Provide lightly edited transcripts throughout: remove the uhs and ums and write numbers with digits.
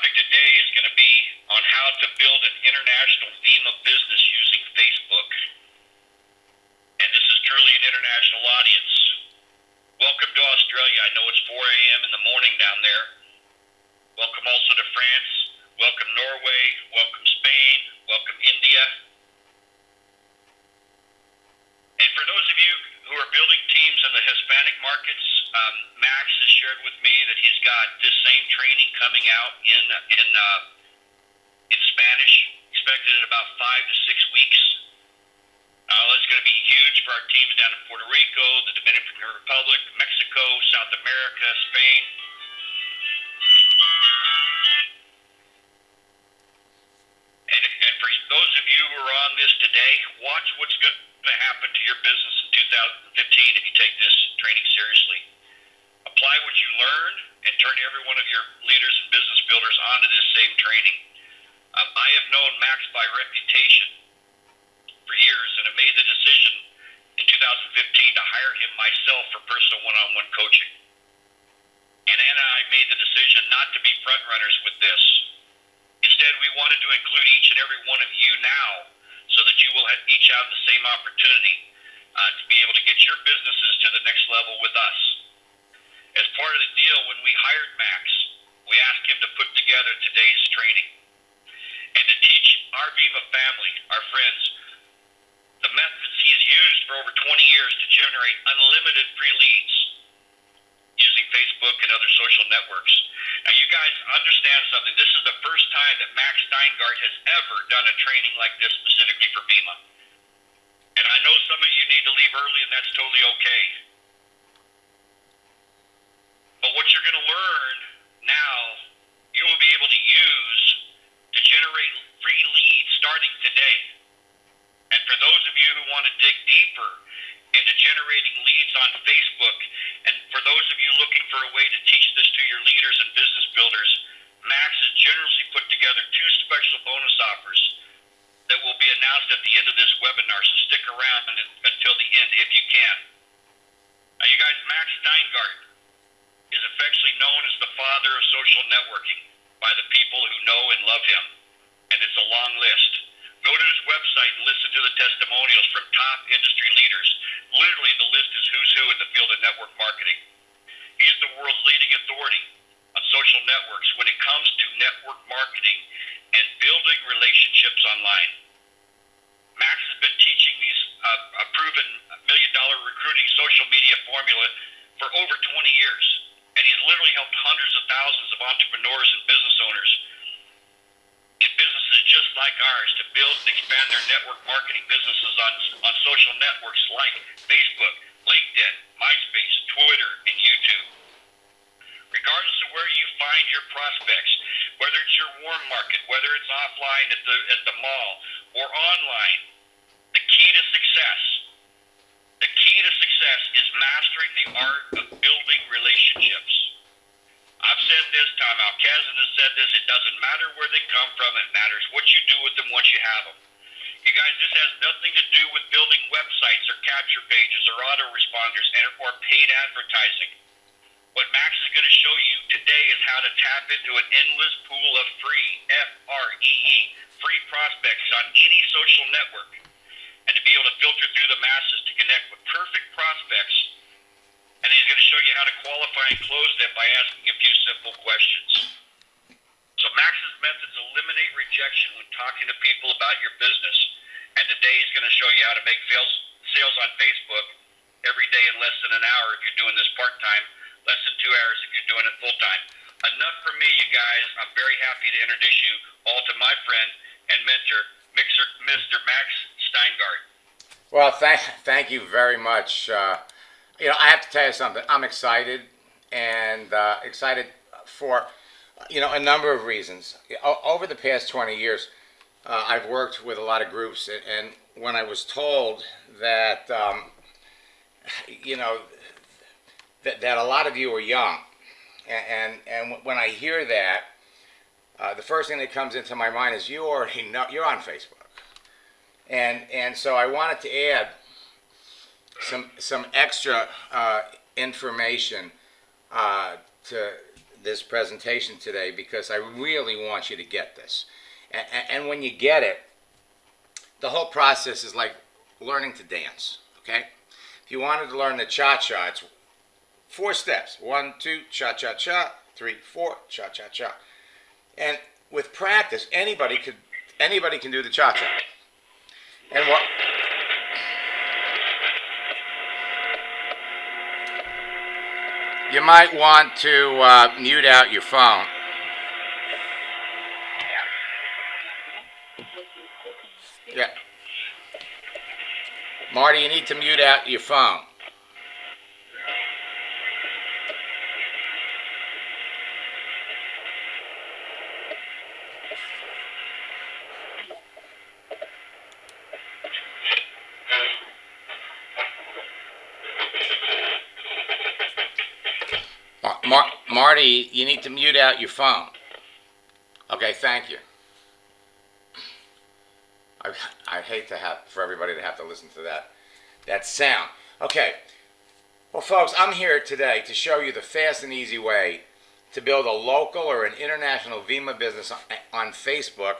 topic today is going to be on how to build an international Vemma business using Facebook. And this is truly an international audience. Welcome to Australia. I know it's 4 a.m. in the morning down there. Welcome also to France. Welcome Norway. Welcome Spain. Welcome India. And for those of you who are building teams in the Hispanic markets, Max has shared with me that he's got this same training coming out in Spanish, expected in about 5 to 6 weeks. It's going to be huge for our teams down in Puerto Rico, the Dominican Republic, Mexico, South America, Spain. And for those of you who are on this today, watch what's going to happen to your business in 2015 if you take this training seriously. Apply what you learn and turn every one of your leaders and business builders onto this same training. I have known Max by reputation for years and have made the decision in 2015 to hire him myself for personal one-on-one coaching. And Anna and I made the decision not to be front runners with this. Instead, we wanted to include each and every one of you now so that you will each have the same opportunity to be able to get your businesses to the next level with us. As part of the deal, when we hired Max, we asked him to put together today's training and to teach our Vemma family, our friends, the methods he's used for over 20 years to generate unlimited free leads using Facebook and other social networks. Now, you guys understand something. This is the first time that Max Steingart has ever done a training like this specifically for Vemma. And I know some of you need to leave early, and that's totally okay. But what you're going to learn now, you will be able to use to generate free leads starting today. And for those of you who want to dig deeper into generating leads on Facebook, and for those of you looking for a way to teach this to your leaders and business builders, Max has generously put together 2 special bonus offers that will be announced at the end of this webinar, so stick around until the end if you can. Now, you guys, Max Steingart is affectionately known as the father of social networking by the people who know and love him, and it's a long list. Go to his website and listen to the testimonials from top industry leaders. Literally, the list is who's who in the field of network marketing. He's the world's leading authority on social networks when it comes to network marketing and building relationships online. Max has been teaching these a proven million-dollar recruiting social media formula for over 20 years, and he's literally helped hundreds of thousands of entrepreneurs and business owners in businesses just like ours to build and expand their network marketing businesses on social networks like Facebook, LinkedIn, MySpace, Twitter, and YouTube. Regardless of where you find your prospects, whether it's your warm market, whether it's offline at the mall or online, the key to success is mastering the art of building relationships. I've said this time out, Kazan has said this, it doesn't matter where they come from, it matters what you do with them once you have them. You guys, this has nothing to do with building websites or capture pages or autoresponders or paid advertising. What Max is going to show you today is how to tap into an endless pool of free, F-R-E-E, free prospects on any social network, and to be able to filter through the masses to connect with perfect prospects. And he's going to show you how to qualify and close them by asking a few simple questions. So Max's methods eliminate rejection when talking to people about your business. And today he's going to show you how to make sales on Facebook every day in less than an hour if you're doing this part-time, less than 2 hours if you're doing it full-time. Enough from me, you guys. I'm very happy to introduce you all to my friend and mentor, Mr. Max Steingart. Well, thank you very much. I have to tell you something. I'm excited, and excited for, a number of reasons. Over the past 20 years, I've worked with a lot of groups, and when I was told that, that a lot of you are young, and when I hear that, the first thing that comes into my mind is you already know you're on Facebook, and so I wanted to add some extra information to this presentation today because I really want you to get this. And when you get it, the whole process is like learning to dance, okay? If you wanted to learn the cha-cha, it's 4 steps. 1, 2, cha-cha-cha. 3, 4, cha-cha-cha. And with practice, anybody can do the cha-cha. And what... You might want to mute out your phone. Yeah. Marty, you need to mute out your phone. Marty, you need to mute out your phone. Okay, thank you. I hate for everybody to have to listen to that sound. Okay, well, folks, I'm here today to show you the fast and easy way to build a local or an international Vemma business on Facebook,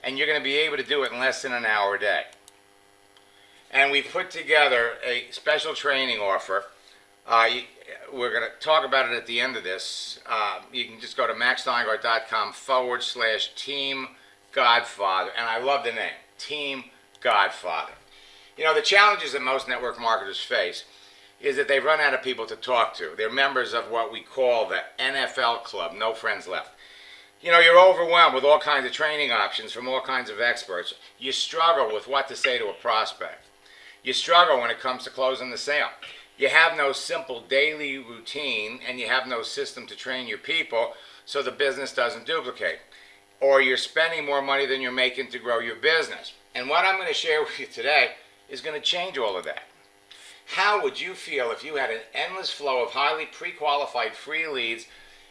and you're going to be able to do it in less than an hour a day. And we put together a special training offer. We're going to talk about it at the end of this. You can just go to maxsteingart.com/Team Godfather. And I love the name, Team Godfather. You know, the challenges that most network marketers face is that they run out of people to talk to. They're members of what we call the NFL club, no friends left. You know, you're overwhelmed with all kinds of training options from all kinds of experts. You struggle with what to say to a prospect. You struggle when it comes to closing the sale. You have no simple daily routine, and you have no system to train your people so the business doesn't duplicate. Or you're spending more money than you're making to grow your business. And what I'm going to share with you today is going to change all of that. How would you feel if you had an endless flow of highly pre-qualified free leads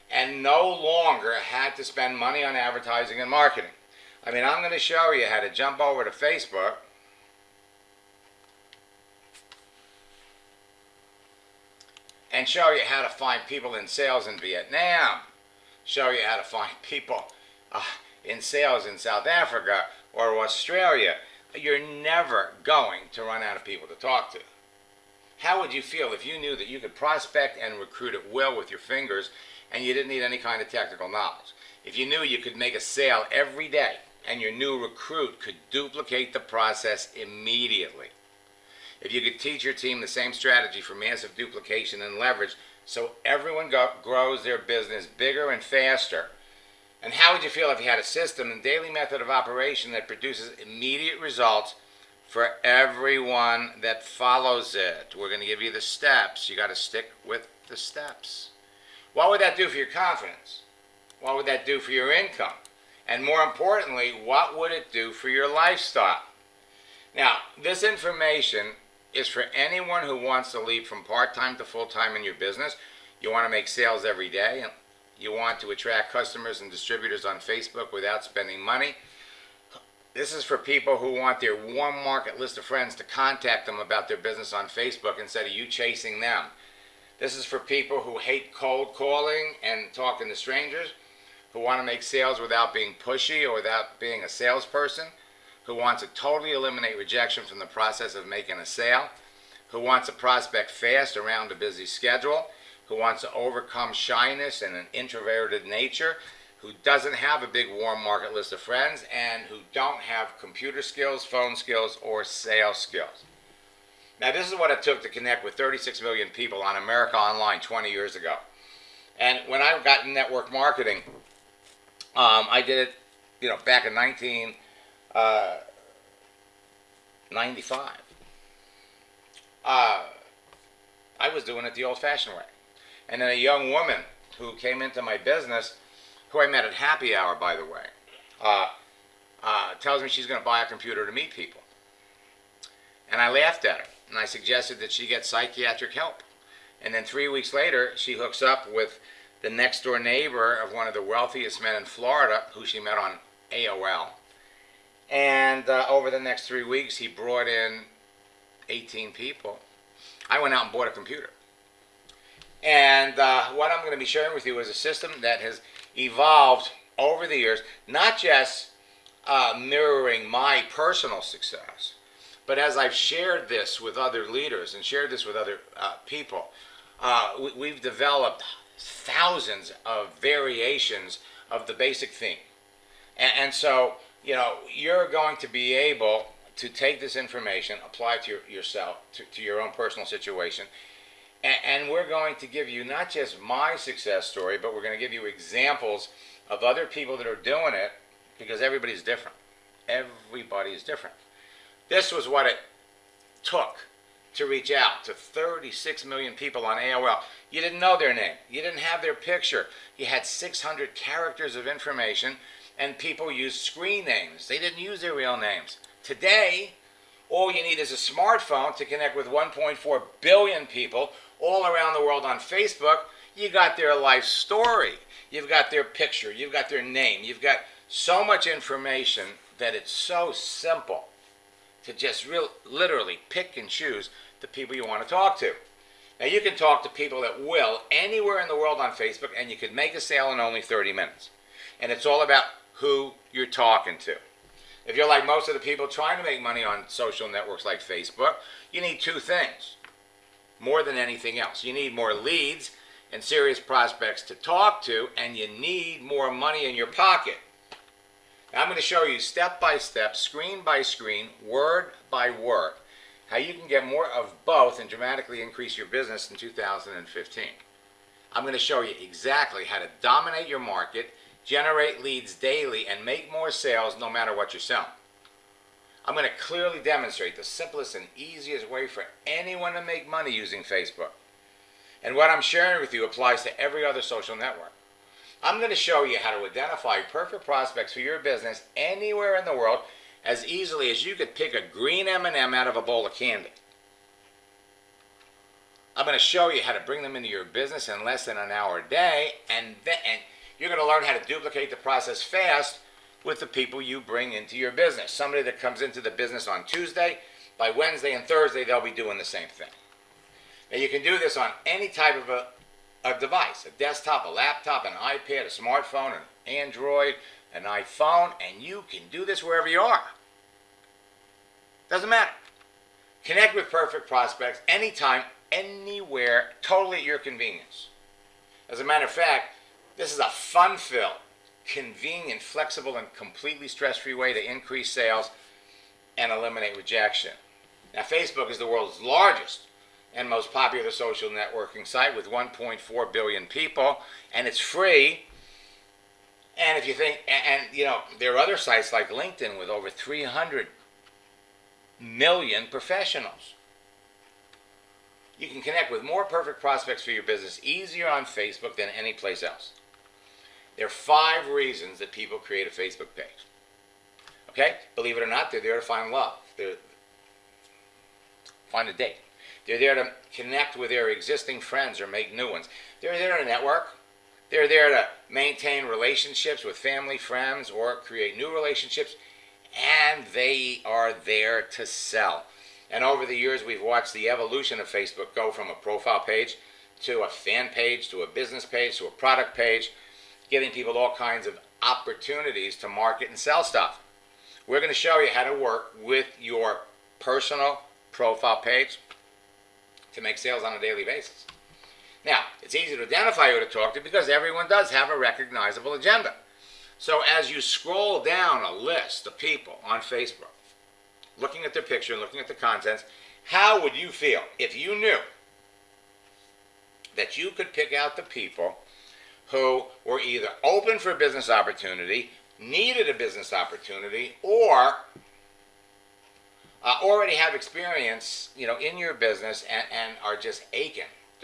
and no longer had to spend money on advertising and marketing? I mean, I'm going to show you how to jump over to Facebook and show you how to find people in sales in Vietnam, show you how to find people in sales in South Africa or Australia. You're never going to run out of people to talk to. How would you feel if you knew that you could prospect and recruit at will with your fingers and you didn't need any kind of technical knowledge? If you knew you could make a sale every day and your new recruit could duplicate the process immediately? If you could teach your team the same strategy for massive duplication and leverage so everyone grows their business bigger and faster? And how would you feel if you had a system and daily method of operation that produces immediate results for everyone that follows it? We're going to give you the steps. You got to stick with the steps. What would that do for your confidence? What would that do for your income? And more importantly, what would it do for your lifestyle? Now, this information is for anyone who wants to leap from part-time to full-time in your business. You want to make sales every day. You want to attract customers and distributors on Facebook without spending money. This is for people who want their warm market list of friends to contact them about their business on Facebook instead of you chasing them. This is for people who hate cold calling and talking to strangers, who want to make sales without being pushy or without being a salesperson, who wants to totally eliminate rejection from the process of making a sale, who wants to prospect fast around a busy schedule, who wants to overcome shyness and an introverted nature, who doesn't have a big warm market list of friends, and who don't have computer skills, phone skills, or sales skills. Now, this is what it took to connect with 36 million people on America Online 20 years ago. And when I got in network marketing, I did it, back in 1995. I was doing it the old-fashioned way. And then a young woman who came into my business, who I met at happy hour, by the way, tells me she's going to buy a computer to meet people. And I laughed at her, and I suggested that she get psychiatric help. And then 3 weeks later, she hooks up with the next-door neighbor of one of the wealthiest men in Florida, who she met on AOL. And over the next 3 weeks, he brought in 18 people. I went out and bought a computer. And what I'm going to be sharing with you is a system that has evolved over the years, not just mirroring my personal success, but as I've shared this with other leaders and shared this with other people, we've developed thousands of variations of the basic theme. And so, you're going to be able to take this information, apply it to yourself, to your own personal situation, and we're going to give you not just my success story, but we're going to give you examples of other people that are doing it, because everybody's different. Everybody is different. This was what it took to reach out to 36 million people on AOL. You didn't know their name. You didn't have their picture. You had 600 characters of information, and people used screen names. They didn't use their real names. Today, all you need is a smartphone to connect with 1.4 billion people all around the world on Facebook. You got their life story. You've got their picture. You've got their name. You've got so much information that it's so simple to just literally pick and choose the people you want to talk to. Now, you can talk to people at will anywhere in the world on Facebook, and you can make a sale in only 30 minutes. And it's all about who you're talking to. If you're like most of the people trying to make money on social networks like Facebook, you need two things more than anything else. You need more leads and serious prospects to talk to, and you need more money in your pocket. Now, I'm going to show you step by step, screen by screen, word by word, how you can get more of both and dramatically increase your business in 2015. I'm going to show you exactly how to dominate your market, generate leads daily, and make more sales no matter what you're selling. I'm going to clearly demonstrate the simplest and easiest way for anyone to make money using Facebook. And what I'm sharing with you applies to every other social network. I'm going to show you how to identify perfect prospects for your business anywhere in the world as easily as you could pick a green M&M out of a bowl of candy. I'm going to show you how to bring them into your business in less than an hour a day, and you're going to learn how to duplicate the process fast with the people you bring into your business. Somebody that comes into the business on Tuesday, by Wednesday and Thursday, they'll be doing the same thing. Now, you can do this on any type of a device, a desktop, a laptop, an iPad, a smartphone, an Android, an iPhone, and you can do this wherever you are. Doesn't matter. Connect with perfect prospects anytime, anywhere, totally at your convenience. As a matter of fact, this is a fun-filled, convenient, flexible, and completely stress-free way to increase sales and eliminate rejection. Now, Facebook is the world's largest and most popular social networking site with 1.4 billion people, and it's free. And if you think, there are other sites like LinkedIn with over 300 million professionals. You can connect with more perfect prospects for your business easier on Facebook than any place else. There are 5 reasons that people create a Facebook page. Okay? Believe it or not, they're there to find love. Find a date. They're there to connect with their existing friends or make new ones. They're there to network. They're there to maintain relationships with family, friends, or create new relationships. And they are there to sell. And over the years, we've watched the evolution of Facebook go from a profile page to a fan page, to a business page, to a product page, giving people all kinds of opportunities to market and sell stuff. We're going to show you how to work with your personal profile page to make sales on a daily basis. Now, it's easy to identify who to talk to because everyone does have a recognizable agenda. So as you scroll down a list of people on Facebook, looking at their picture and looking at the contents, how would you feel if you knew that you could pick out the people who were either open for a business opportunity, needed a business opportunity, or already have experience, in your business and are just aching.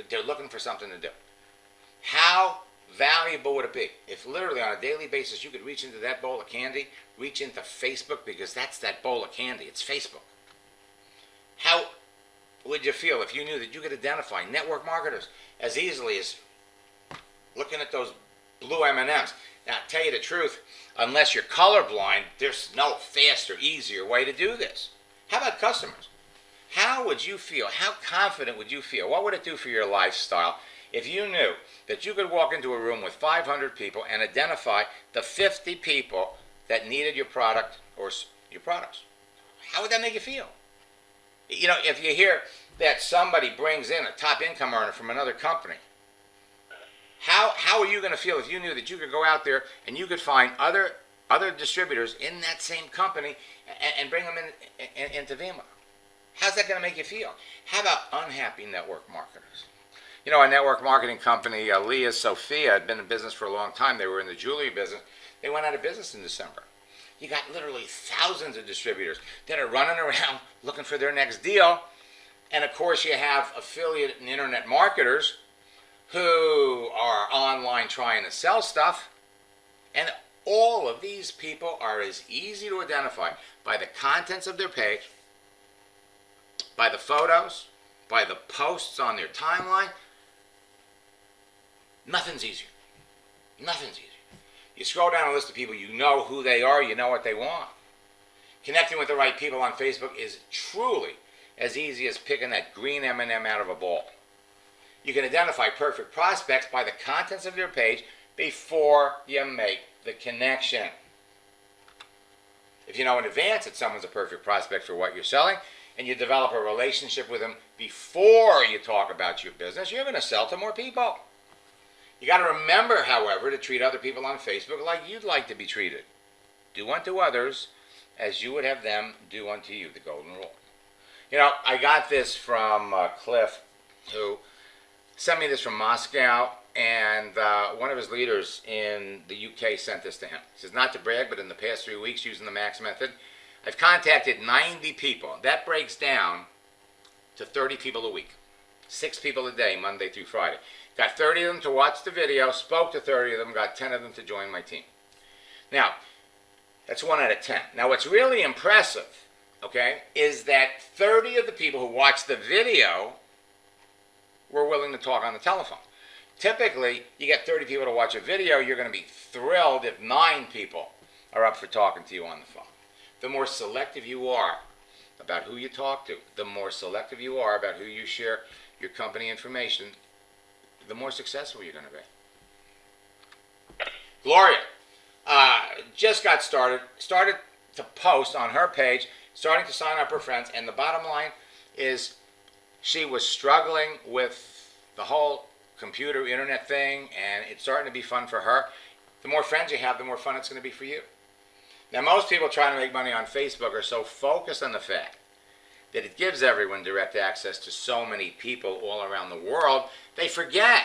They're looking for something to do. How valuable would it be if literally on a daily basis you could reach into that bowl of candy, reach into Facebook, because that's that bowl of candy. It's Facebook. How would you feel if you knew that you could identify network marketers as easily as looking at those blue M&Ms? Now, to tell you the truth, unless you're colorblind, there's no faster, easier way to do this. How about customers? How would you feel? How confident would you feel? What would it do for your lifestyle If you knew that you could walk into a room with 500 people and identify the 50 people that needed your product or your products, how would that make you feel? You know, if you hear that somebody brings in a top income earner from another company, how are you going to feel if you knew that you could go out there and you could find other distributors in that same company and bring them into Vemma? How's that going to make you feel? How about unhappy network marketers? You know, a network marketing company, Leah Sophia, had been in business for a long time. They were in the jewelry business. They went out of business in December. You got literally thousands of distributors that are running around looking for their next deal. And of course, you have affiliate and internet marketers who are online trying to sell stuff. And all of these people are as easy to identify by the contents of their page, by the photos, by the posts on their timeline. Nothing's easier. Nothing's easier. You scroll down a list of people, you know who they are, you know what they want. Connecting with the right people on Facebook is truly as easy as picking that green M&M out of a ball. You can identify perfect prospects by the contents of their page before you make the connection. If you know in advance that someone's a perfect prospect for what you're selling, and you develop a relationship with them before you talk about your business, you're going to sell to more people. You got to remember, however, to treat other people on Facebook like you'd like to be treated. Do unto others as you would have them do unto you, the golden rule. You know, I got this from Cliff, who sent me this from Moscow, and one of his leaders in the UK sent this to him. He says, not to brag, but in the past 3 weeks using the MAX method, I've contacted 90 people. That breaks down to 30 people a week. 6 people a day, Monday through Friday. Got 30 of them to watch the video, spoke to 30 of them, got 10 of them to join my team. Now, that's 1 out of 10. Now, what's really impressive, okay, is that 30 of the people who watched the video were willing to talk on the telephone. Typically, you get 30 people to watch a video, you're going to be thrilled if 9 people are up for talking to you on the phone. The more selective you are about who you talk to, the more selective you are about who you share your company information, the more successful you're going to be. Gloria just got started to post on her page, starting to sign up her friends, and the bottom line is she was struggling with the whole computer internet thing, and it's starting to be fun for her. The more friends you have, the more fun it's going to be for you. Now, most people trying to make money on Facebook are so focused on the fact that it gives everyone direct access to so many people all around the world, they forget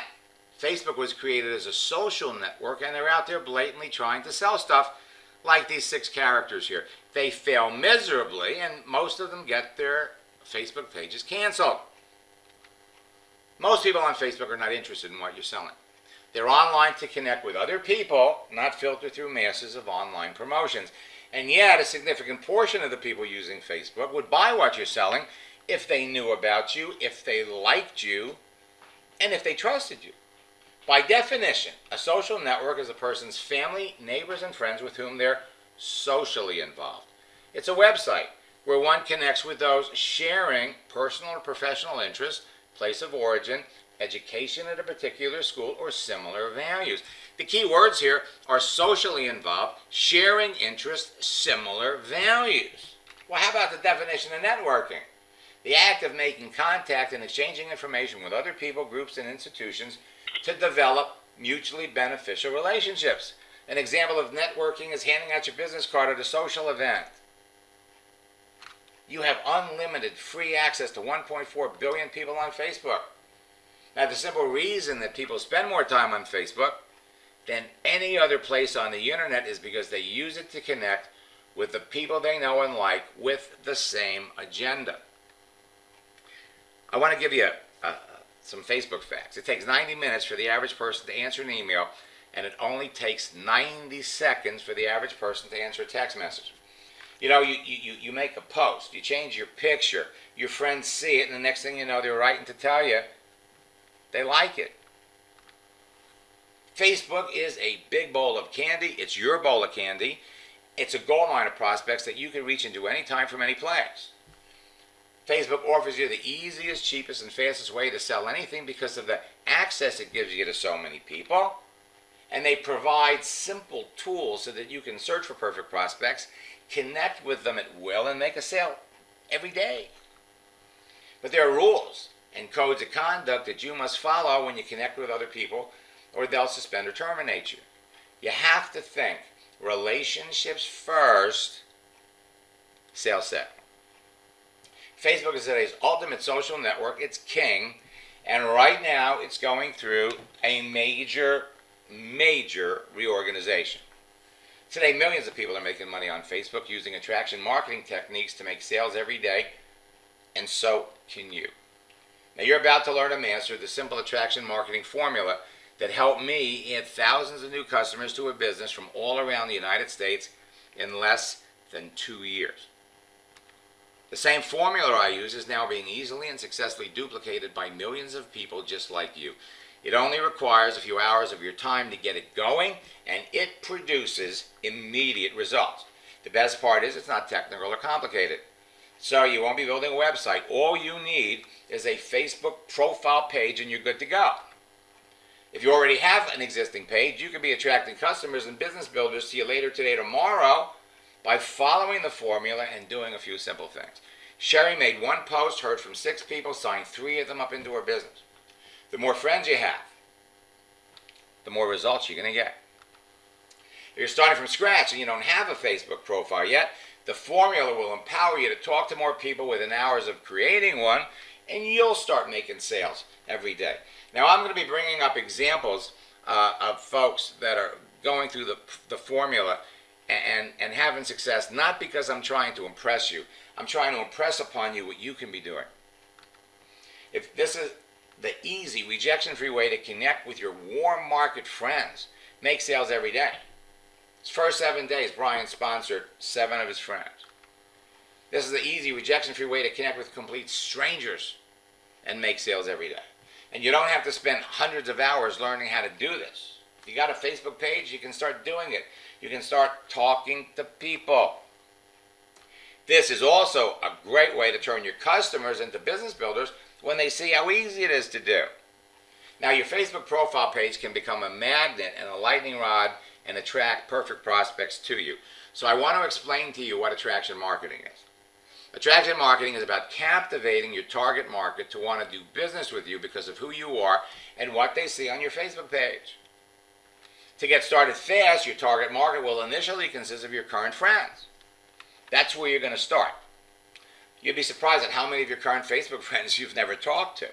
Facebook was created as a social network, and they're out there blatantly trying to sell stuff like these 6 characters here. They fail miserably, and most of them get their Facebook pages canceled. Most people on Facebook are not interested in what you're selling. They're online to connect with other people, not filter through masses of online promotions. And yet, a significant portion of the people using Facebook would buy what you're selling if they knew about you, if they liked you, and if they trusted you. By definition, a social network is a person's family, neighbors, and friends with whom they're socially involved. It's a website where one connects with those sharing personal or professional interests, place of origin, education at a particular school, or similar values. The key words here are socially involved, sharing interests, similar values. Well, how about the definition of networking? The act of making contact and exchanging information with other people, groups, and institutions to develop mutually beneficial relationships. An example of networking is handing out your business card at a social event. You have unlimited free access to 1.4 billion people on Facebook. Now, the simple reason that people spend more time on Facebook than any other place on the internet is because they use it to connect with the people they know and like with the same agenda. I want to give you some Facebook facts. It takes 90 minutes for the average person to answer an email, and it only takes 90 seconds for the average person to answer a text message. You know, you make a post, you change your picture, your friends see it, and the next thing you know, they're writing to tell you they like it. Facebook is a big bowl of candy. It's your bowl of candy. It's a gold mine of prospects that you can reach into any time from any place. Facebook offers you the easiest, cheapest, and fastest way to sell anything because of the access it gives you to so many people. And they provide simple tools so that you can search for perfect prospects, connect with them at will, and make a sale every day. But there are rules and codes of conduct that you must follow when you connect with other people, or they'll suspend or terminate you. You have to think relationships first, sales second. Facebook is today's ultimate social network. It's king, and right now it's going through a major reorganization. Today, millions of people are making money on Facebook using attraction marketing techniques to make sales every day, and so can you. Now, you're about to learn and master the simple attraction marketing formula that helped me add thousands of new customers to a business from all around the United States in less than 2 years. The same formula I use is now being easily and successfully duplicated by millions of people just like you. It only requires a few hours of your time to get it going, and it produces immediate results. The best part is it's not technical or complicated. So you won't be building a website. All you need is a Facebook profile page and you're good to go. If you already have an existing page, you can be attracting customers and business builders to you later today, tomorrow, by following the formula and doing a few simple things. Sherry made one post, heard from 6 people, signed 3 of them up into her business. The more friends you have, the more results you're going to get. If you're starting from scratch and you don't have a Facebook profile yet, the formula will empower you to talk to more people within hours of creating one, and you'll start making sales every day. Now, I'm going to be bringing up examples of folks that are going through the formula and having success, not because I'm trying to impress you. I'm trying to impress upon you what you can be doing. If this is the easy, rejection-free way to connect with your warm market friends, make sales every day. His first 7 days, Brian sponsored 7 of his friends. This is the easy, rejection-free way to connect with complete strangers and make sales every day. And you don't have to spend hundreds of hours learning how to do this. If you got a Facebook page, you can start doing it. You can start talking to people. This is also a great way to turn your customers into business builders when they see how easy it is to do. Now, your Facebook profile page can become a magnet and a lightning rod and attract perfect prospects to you. So I want to explain to you what attraction marketing is. Attraction marketing is about captivating your target market to want to do business with you because of who you are and what they see on your Facebook page. To get started fast, your target market will initially consist of your current friends. That's where you're going to start. You'd be surprised at how many of your current Facebook friends you've never talked to.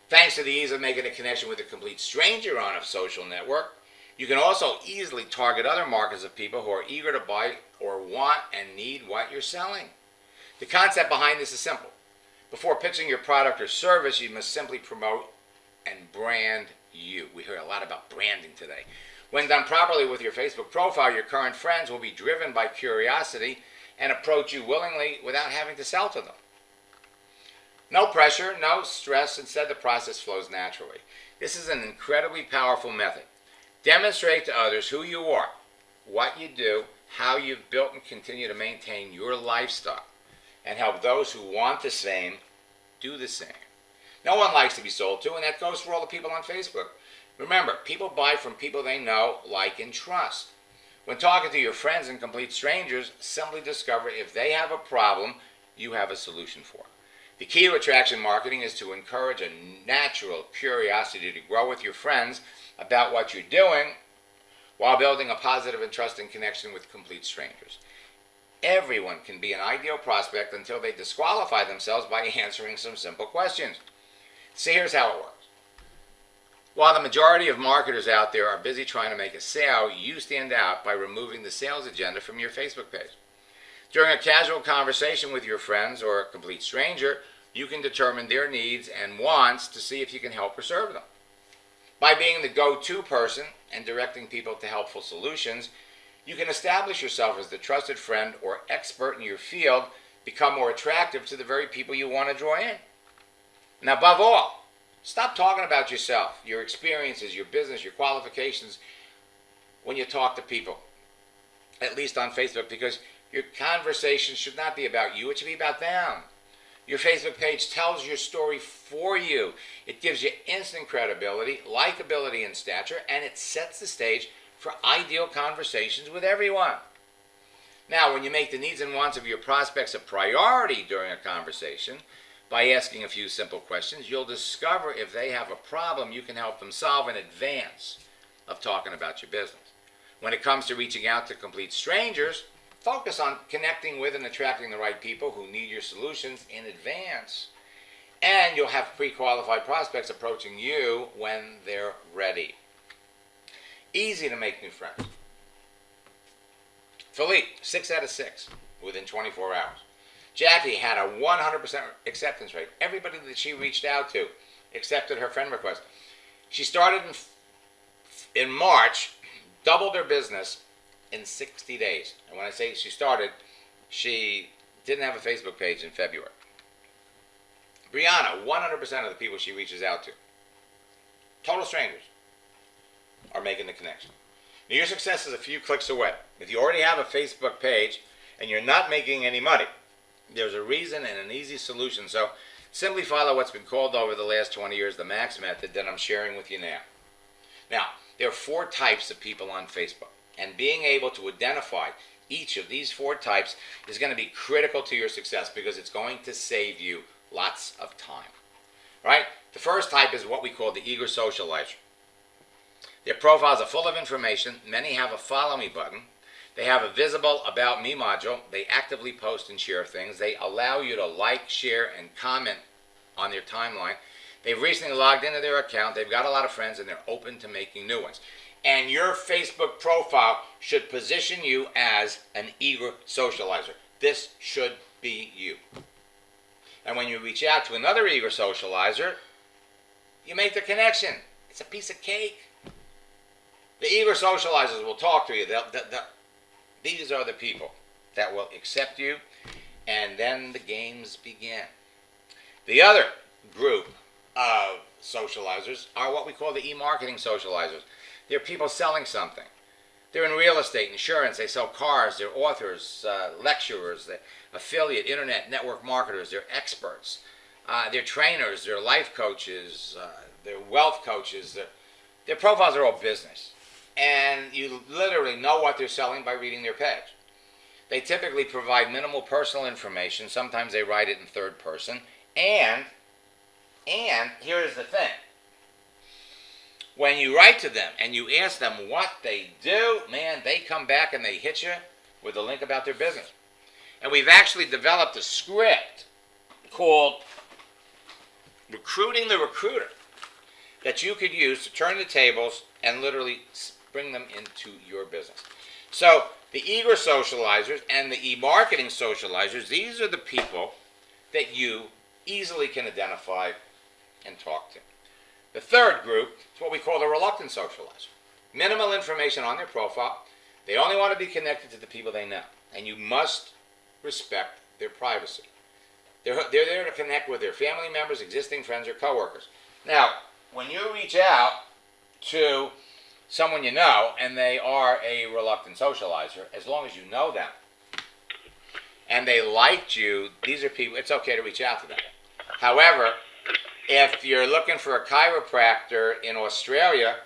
Thanks to the ease of making a connection with a complete stranger on a social network, you can also easily target other markets of people who are eager to buy or want and need what you're selling. The concept behind this is simple. Before pitching your product or service, you must simply promote and brand you. We hear a lot about branding today. When done properly with your Facebook profile, your current friends will be driven by curiosity and approach you willingly without having to sell to them. No pressure, no stress. Instead, the process flows naturally. This is an incredibly powerful method. Demonstrate to others who you are, what you do, how you've built and continue to maintain your lifestyle, and help those who want the same do the same. No one likes to be sold to, and that goes for all the people on Facebook. Remember, people buy from people they know, like, and trust. When talking to your friends and complete strangers, simply discover if they have a problem, you have a solution for. The key to attraction marketing is to encourage a natural curiosity to grow with your friends about what you're doing while building a positive and trusting connection with complete strangers. Everyone can be an ideal prospect until they disqualify themselves by answering some simple questions. See, here's how it works. While the majority of marketers out there are busy trying to make a sale, you stand out by removing the sales agenda from your Facebook page. During a casual conversation with your friends or a complete stranger, you can determine their needs and wants to see if you can help or serve them. By being the go-to person and directing people to helpful solutions, you can establish yourself as the trusted friend or expert in your field, become more attractive to the very people you want to draw in. And above all, stop talking about yourself, your experiences, your business, your qualifications when you talk to people, at least on Facebook, because your conversation should not be about you, it should be about them. Your Facebook page tells your story for you. It gives you instant credibility, likability, and stature, and it sets the stage for ideal conversations with everyone. Now, when you make the needs and wants of your prospects a priority during a conversation, by asking a few simple questions, you'll discover if they have a problem you can help them solve in advance of talking about your business. When it comes to reaching out to complete strangers, focus on connecting with and attracting the right people who need your solutions in advance. And you'll have pre-qualified prospects approaching you when they're ready. Easy to make new friends. Philippe, 6 out of 6 within 24 hours. Jackie had a 100% acceptance rate. Everybody that she reached out to accepted her friend request. She started in March, doubled her business in 60 days. And when I say she started, she didn't have a Facebook page in February. Brianna, 100% of the people she reaches out to, total strangers, are making the connection. Now, your success is a few clicks away. If you already have a Facebook page and you're not making any money, there's a reason and an easy solution. So simply follow what's been called over the last 20 years the MAX method that I'm sharing with you now. Now, there are 4 types of people on Facebook, and being able to identify each of these 4 types is going to be critical to your success because it's going to save you lots of time. Right? The first type is what we call the eager socializer. Their profiles are full of information. Many have a follow me button. They have a visible About Me module. They actively post and share things. They allow you to like, share, and comment on their timeline. They've recently logged into their account. They've got a lot of friends, and they're open to making new ones. And your Facebook profile should position you as an eager socializer. This should be you. And when you reach out to another eager socializer, you make the connection. It's a piece of cake. The eager socializers will talk to you. These are the people that will accept you, and then the games begin. The other group of socializers are what we call the e-marketing socializers. They're people selling something. They're in real estate, insurance, they sell cars, they're authors, lecturers, they're affiliate, internet, network marketers, they're experts, they're trainers, they're life coaches, they're wealth coaches. Their profiles are all business. And you literally know what they're selling by reading their page. They typically provide minimal personal information. Sometimes they write it in third person. And here's the thing. When you write to them and you ask them what they do, man, they come back and they hit you with a link about their business. And we've actually developed a script called Recruiting the Recruiter that you could use to turn the tables and literally bring them into your business. So the eager socializers and the e-marketing socializers, these are the people that you easily can identify and talk to. The third group is what we call the reluctant socializer. Minimal information on their profile. They only want to be connected to the people they know. And you must respect their privacy. They're there to connect with their family members, existing friends, or coworkers. Now, when you reach out to someone you know, and they are a reluctant socializer, as long as you know them, and they liked you, these are people, it's okay to reach out to them. However, if you're looking for a chiropractor in Australia,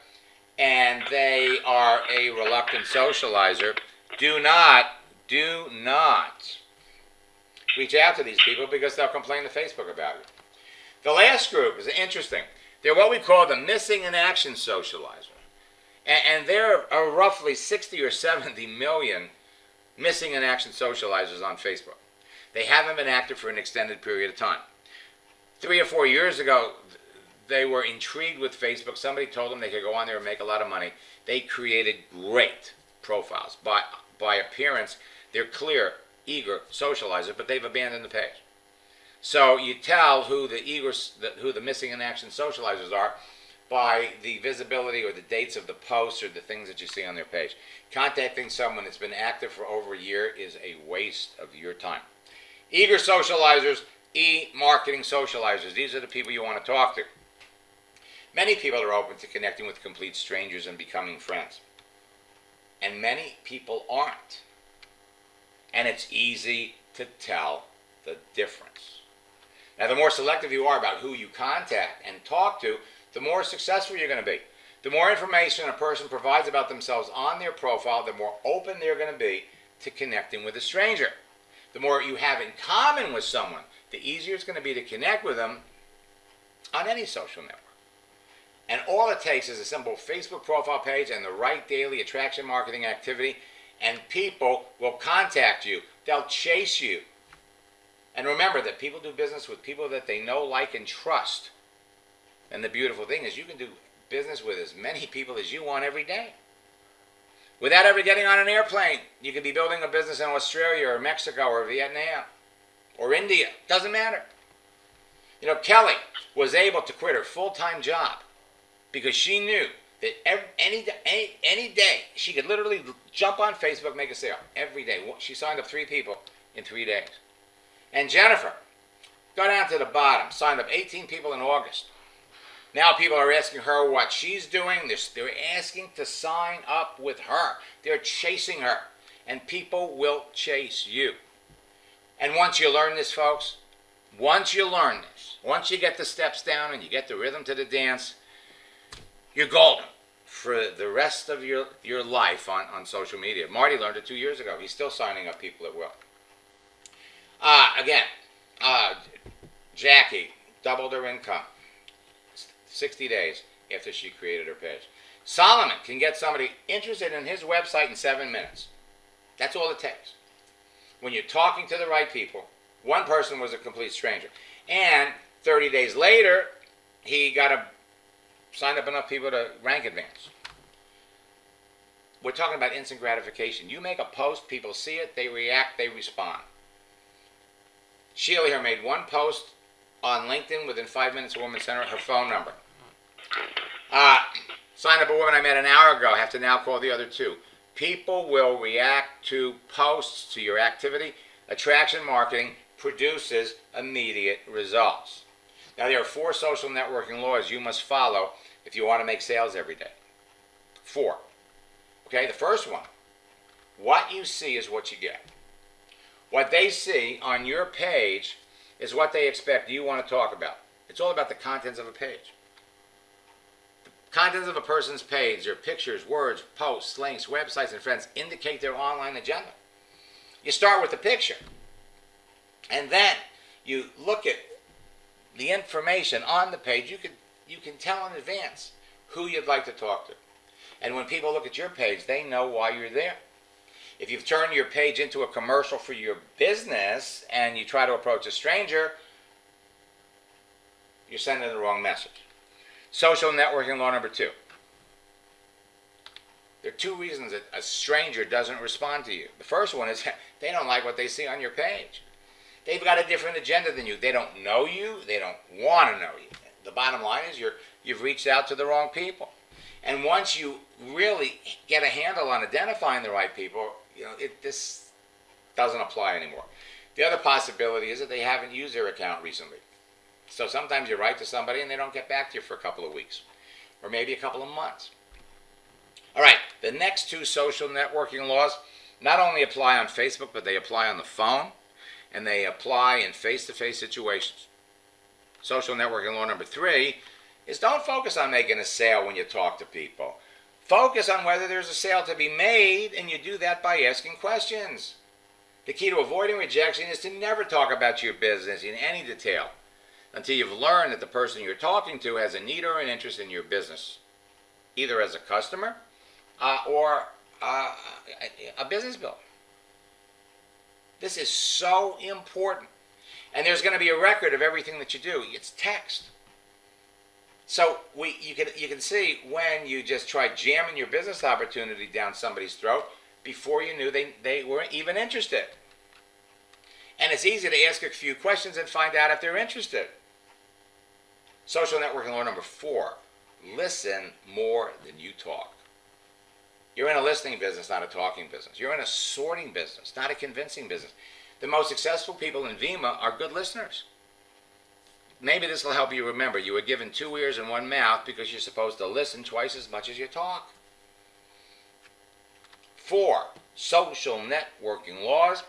and they are a reluctant socializer, do not reach out to these people because they'll complain to Facebook about it. The last group is interesting. They're what we call the missing in action socializer. And there are roughly 60 or 70 million missing in action socializers on Facebook. They haven't been active for an extended period of time. 3 or 4 years ago, they were intrigued with Facebook. Somebody told them they could go on there and make a lot of money. They created great profiles. By appearance, they're clear, eager socializer, but they've abandoned the page. So you tell who the missing in action socializers are by the visibility or the dates of the posts or the things that you see on their page. Contacting someone that's been active for over a year is a waste of your time. Eager socializers, e-marketing socializers. These are the people you want to talk to. Many people are open to connecting with complete strangers and becoming friends. And many people aren't. And it's easy to tell the difference. Now, the more selective you are about who you contact and talk to, the more successful you're going to be. The more information a person provides about themselves on their profile, the more open they're going to be to connecting with a stranger. The more you have in common with someone, the easier it's going to be to connect with them on any social network. And all it takes is a simple Facebook profile page and the right daily attraction marketing activity, and people will contact you. They'll chase you. And remember that people do business with people that they know, like, and trust. And the beautiful thing is you can do business with as many people as you want every day. Without ever getting on an airplane, you could be building a business in Australia or Mexico or Vietnam or India. Doesn't matter. You know, Kelly was able to quit her full-time job because she knew that any day she could literally jump on Facebook, make a sale every day. She signed up 3 people in 3 days. And Jennifer, go down to the bottom, signed up 18 people in August. Now people are asking her what she's doing. They're asking to sign up with her. They're chasing her. And people will chase you. And once you learn this, folks, once you get the steps down and you get the rhythm to the dance, you're golden for the rest of your life on social media. Marty learned it 2 years ago. He's still signing up people at will. Jackie doubled her income 60 days after she created her page. Solomon can get somebody interested in his website in 7 minutes. That's all it takes. When you're talking to the right people, one person was a complete stranger. And 30 days later, he signed up enough people to rank advance. We're talking about instant gratification. You make a post, people see it, they react, they respond. Sheila here made one post on LinkedIn. Within 5 minutes, a woman sent her phone number. Signed up a woman I met an hour ago. I have to now call the other 2. People will react to posts, to your activity. Attraction marketing produces immediate results. Now, there are 4 social networking laws you must follow if you want to make sales every day. 4. Okay, the first one, what you see is what you get. What they see on your page is what they expect you want to talk about. It's all about the contents of a page. The contents of a person's page, their pictures, words, posts, links, websites, and friends indicate their online agenda. You start with the picture, and then you look at the information on the page. You can tell in advance who you'd like to talk to. And when people look at your page, they know why you're there. If you've turned your page into a commercial for your business and you try to approach a stranger, you're sending the wrong message. Social networking law number 2. There are 2 reasons that a stranger doesn't respond to you. The first one is they don't like what they see on your page. They've got a different agenda than you. They don't know you. They don't want to know you. The bottom line is you've reached out to the wrong people. And once you really get a handle on identifying the right people, this doesn't apply anymore. The other possibility is that they haven't used their account recently. So sometimes you write to somebody and they don't get back to you for a couple of weeks or maybe a couple of months. All right, the next 2 social networking laws not only apply on Facebook, but they apply on the phone and they apply in face-to-face situations. Social networking law number 3 is don't focus on making a sale when you talk to people. Focus on whether there's a sale to be made, and you do that by asking questions. The key to avoiding rejection is to never talk about your business in any detail until you've learned that the person you're talking to has a need or an interest in your business, either as a customer or a business bill. This is so important. And there's going to be a record of everything that you do. It's text. So you can see when you just try jamming your business opportunity down somebody's throat before you knew they weren't even interested. And it's easy to ask a few questions and find out if they're interested. Social networking law number 4, listen more than you talk. You're in a listening business, not a talking business. You're in a sorting business, not a convincing business. The most successful people in Vemma are good listeners. Maybe this will help you remember you were given 2 ears and 1 mouth because you're supposed to listen twice as much as you talk. 4 social networking laws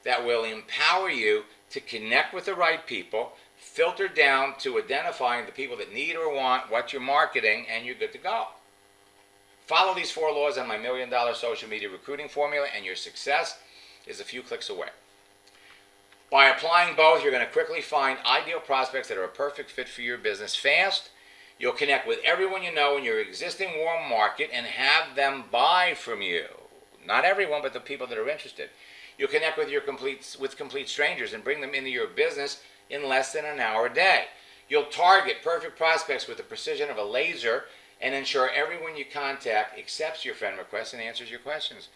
that will empower you to connect with the right people, filter down to identifying the people that need or want what you're marketing, and you're good to go. Follow these 4 laws on my $1 Million Social Media Recruiting Formula, and your success is a few clicks away. By applying both, you're going to quickly find ideal prospects that are a perfect fit for your business fast. You'll connect with everyone you know in your existing warm market and have them buy from you. Not everyone, but the people that are interested. You'll connect with complete strangers and bring them into your business in less than an hour a day. You'll target perfect prospects with the precision of a laser and ensure everyone you contact accepts your friend requests and answers your questions.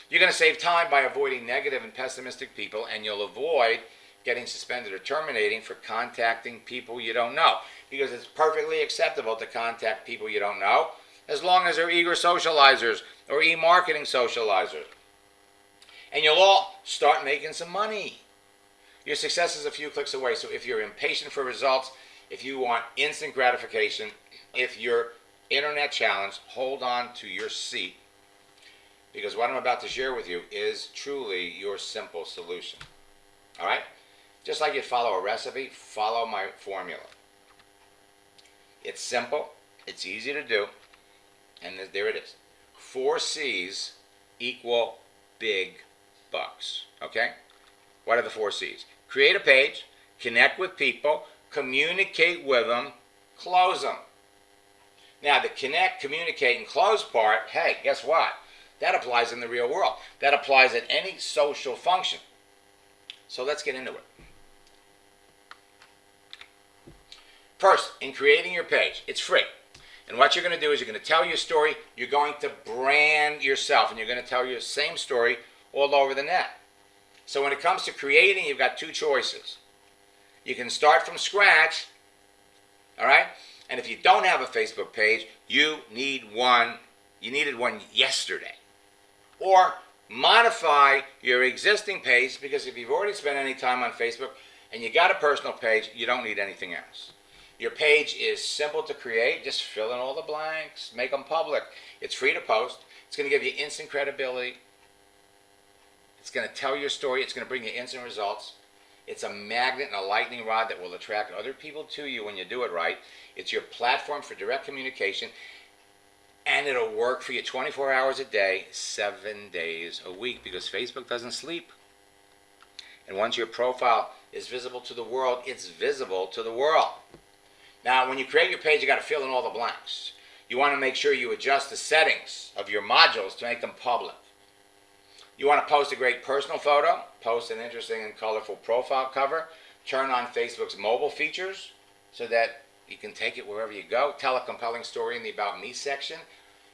You're going to save time by avoiding negative and pessimistic people, and you'll avoid getting suspended or terminating for contacting people you don't know, because it's perfectly acceptable to contact people you don't know as long as they're eager socializers or e-marketing socializers. And you'll all start making some money. Your success is a few clicks away, so if you're impatient for results, if you want instant gratification, if you're internet challenged, hold on to your seat, because what I'm about to share with you is truly your simple solution. All right? Just like you follow a recipe, follow my formula. It's simple, it's easy to do, and there it is. 4 C's equal big bucks. Okay? What are the 4 C's? Create a page, connect with people, communicate with them, close them. Now, the connect, communicate, and close part, hey, guess what? That applies in the real world. That applies at any social function. So let's get into it. First, in creating your page, it's free. And what you're going to do is you're going to tell your story. You're going to brand yourself, and you're going to tell your same story all over the net. So when it comes to creating, you've got 2 choices. You can start from scratch, all right? And if you don't have a Facebook page, you need one. You needed one yesterday. Or modify your existing page, because if you've already spent any time on Facebook and you got a personal page, you don't need anything else. Your page is simple to create. Just fill in all the blanks. Make them public. It's free to post. It's going to give you instant credibility. It's going to tell your story. It's going to bring you instant results. It's a magnet and a lightning rod that will attract other people to you when you do it right. It's your platform for direct communication, and it'll work for you 24 hours a day, 7 days a week, because Facebook doesn't sleep. And once your profile is visible to the world, it's visible to the world. Now, when you create your page, you got to fill in all the blanks. You want to make sure you adjust the settings of your modules to make them public. You want to post a great personal photo, post an interesting and colorful profile cover, turn on Facebook's mobile features so that you can take it wherever you go, tell a compelling story in the About Me section.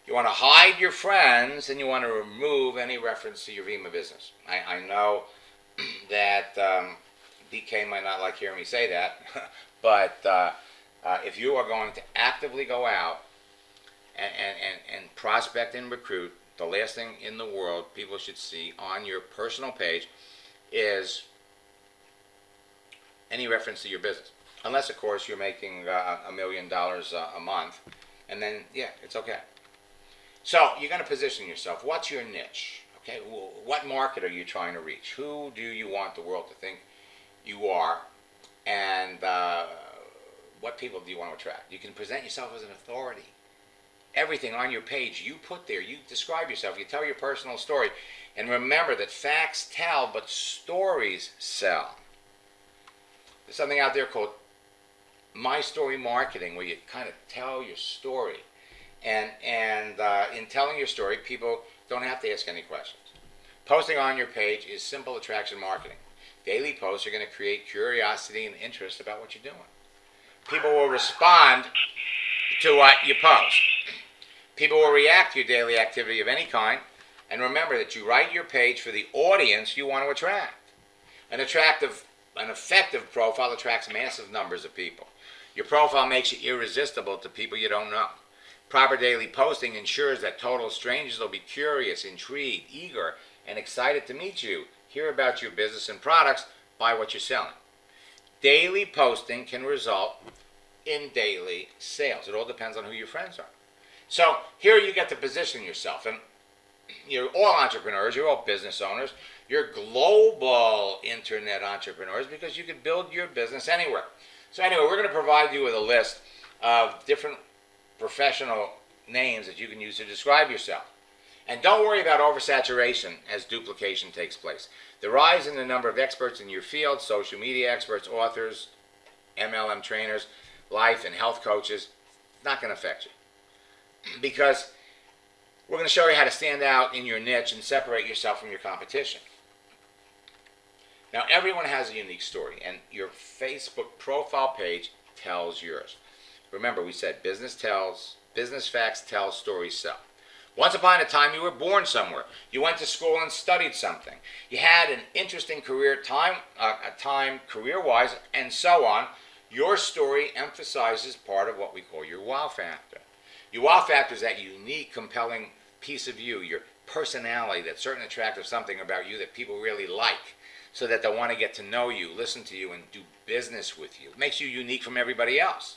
You want to hide your friends, and you want to remove any reference to your Vemma business. I know that DK might not like hearing me say that, but if you are going to actively go out and prospect and recruit, the last thing in the world people should see on your personal page is any reference to your business. Unless, of course, you're making $1 million a month, and then, yeah, it's okay. So you're going to position yourself. What's your niche? Okay, what market are you trying to reach? Who do you want the world to think you are? And what people do you want to attract? You can present yourself as an authority. Everything on your page you put there, you describe yourself, you tell your personal story. And remember that facts tell, but stories sell. There's something out there called My Story Marketing, where you kind of tell your story. And in telling your story, people don't have to ask any questions. Posting on your page is simple attraction marketing. Daily posts are going to create curiosity and interest about what you're doing. People will respond to what you post. People will react to your daily activity of any kind. And remember that you write your page for the audience you want to attract. An effective profile attracts massive numbers of people. Your profile makes you irresistible to people you don't know. Proper daily posting ensures that total strangers will be curious, intrigued, eager, and excited to meet you, hear about your business and products, buy what you're selling. Daily posting can result in daily sales. It all depends on who your friends are. So here you get to position yourself. And you're all entrepreneurs, you're all business owners, you're global internet entrepreneurs, because you can build your business anywhere. So anyway, we're going to provide you with a list of different professional names that you can use to describe yourself. And don't worry about oversaturation as duplication takes place. The rise in the number of experts in your field, social media experts, authors, MLM trainers, life and health coaches, not going to affect you. Because we're going to show you how to stand out in your niche and separate yourself from your competition. Now, everyone has a unique story, and your Facebook profile page tells yours. Remember, we said business facts tell, stories sell. Once upon a time, you were born somewhere. You went to school and studied something. You had an interesting career career-wise, and so on. Your story emphasizes part of what we call your wow factor. Your wow factor is that unique, compelling piece of you, your personality, that certain attractive something about you that people really like, so that they want to get to know you, listen to you, and do business with you. It makes you unique from everybody else.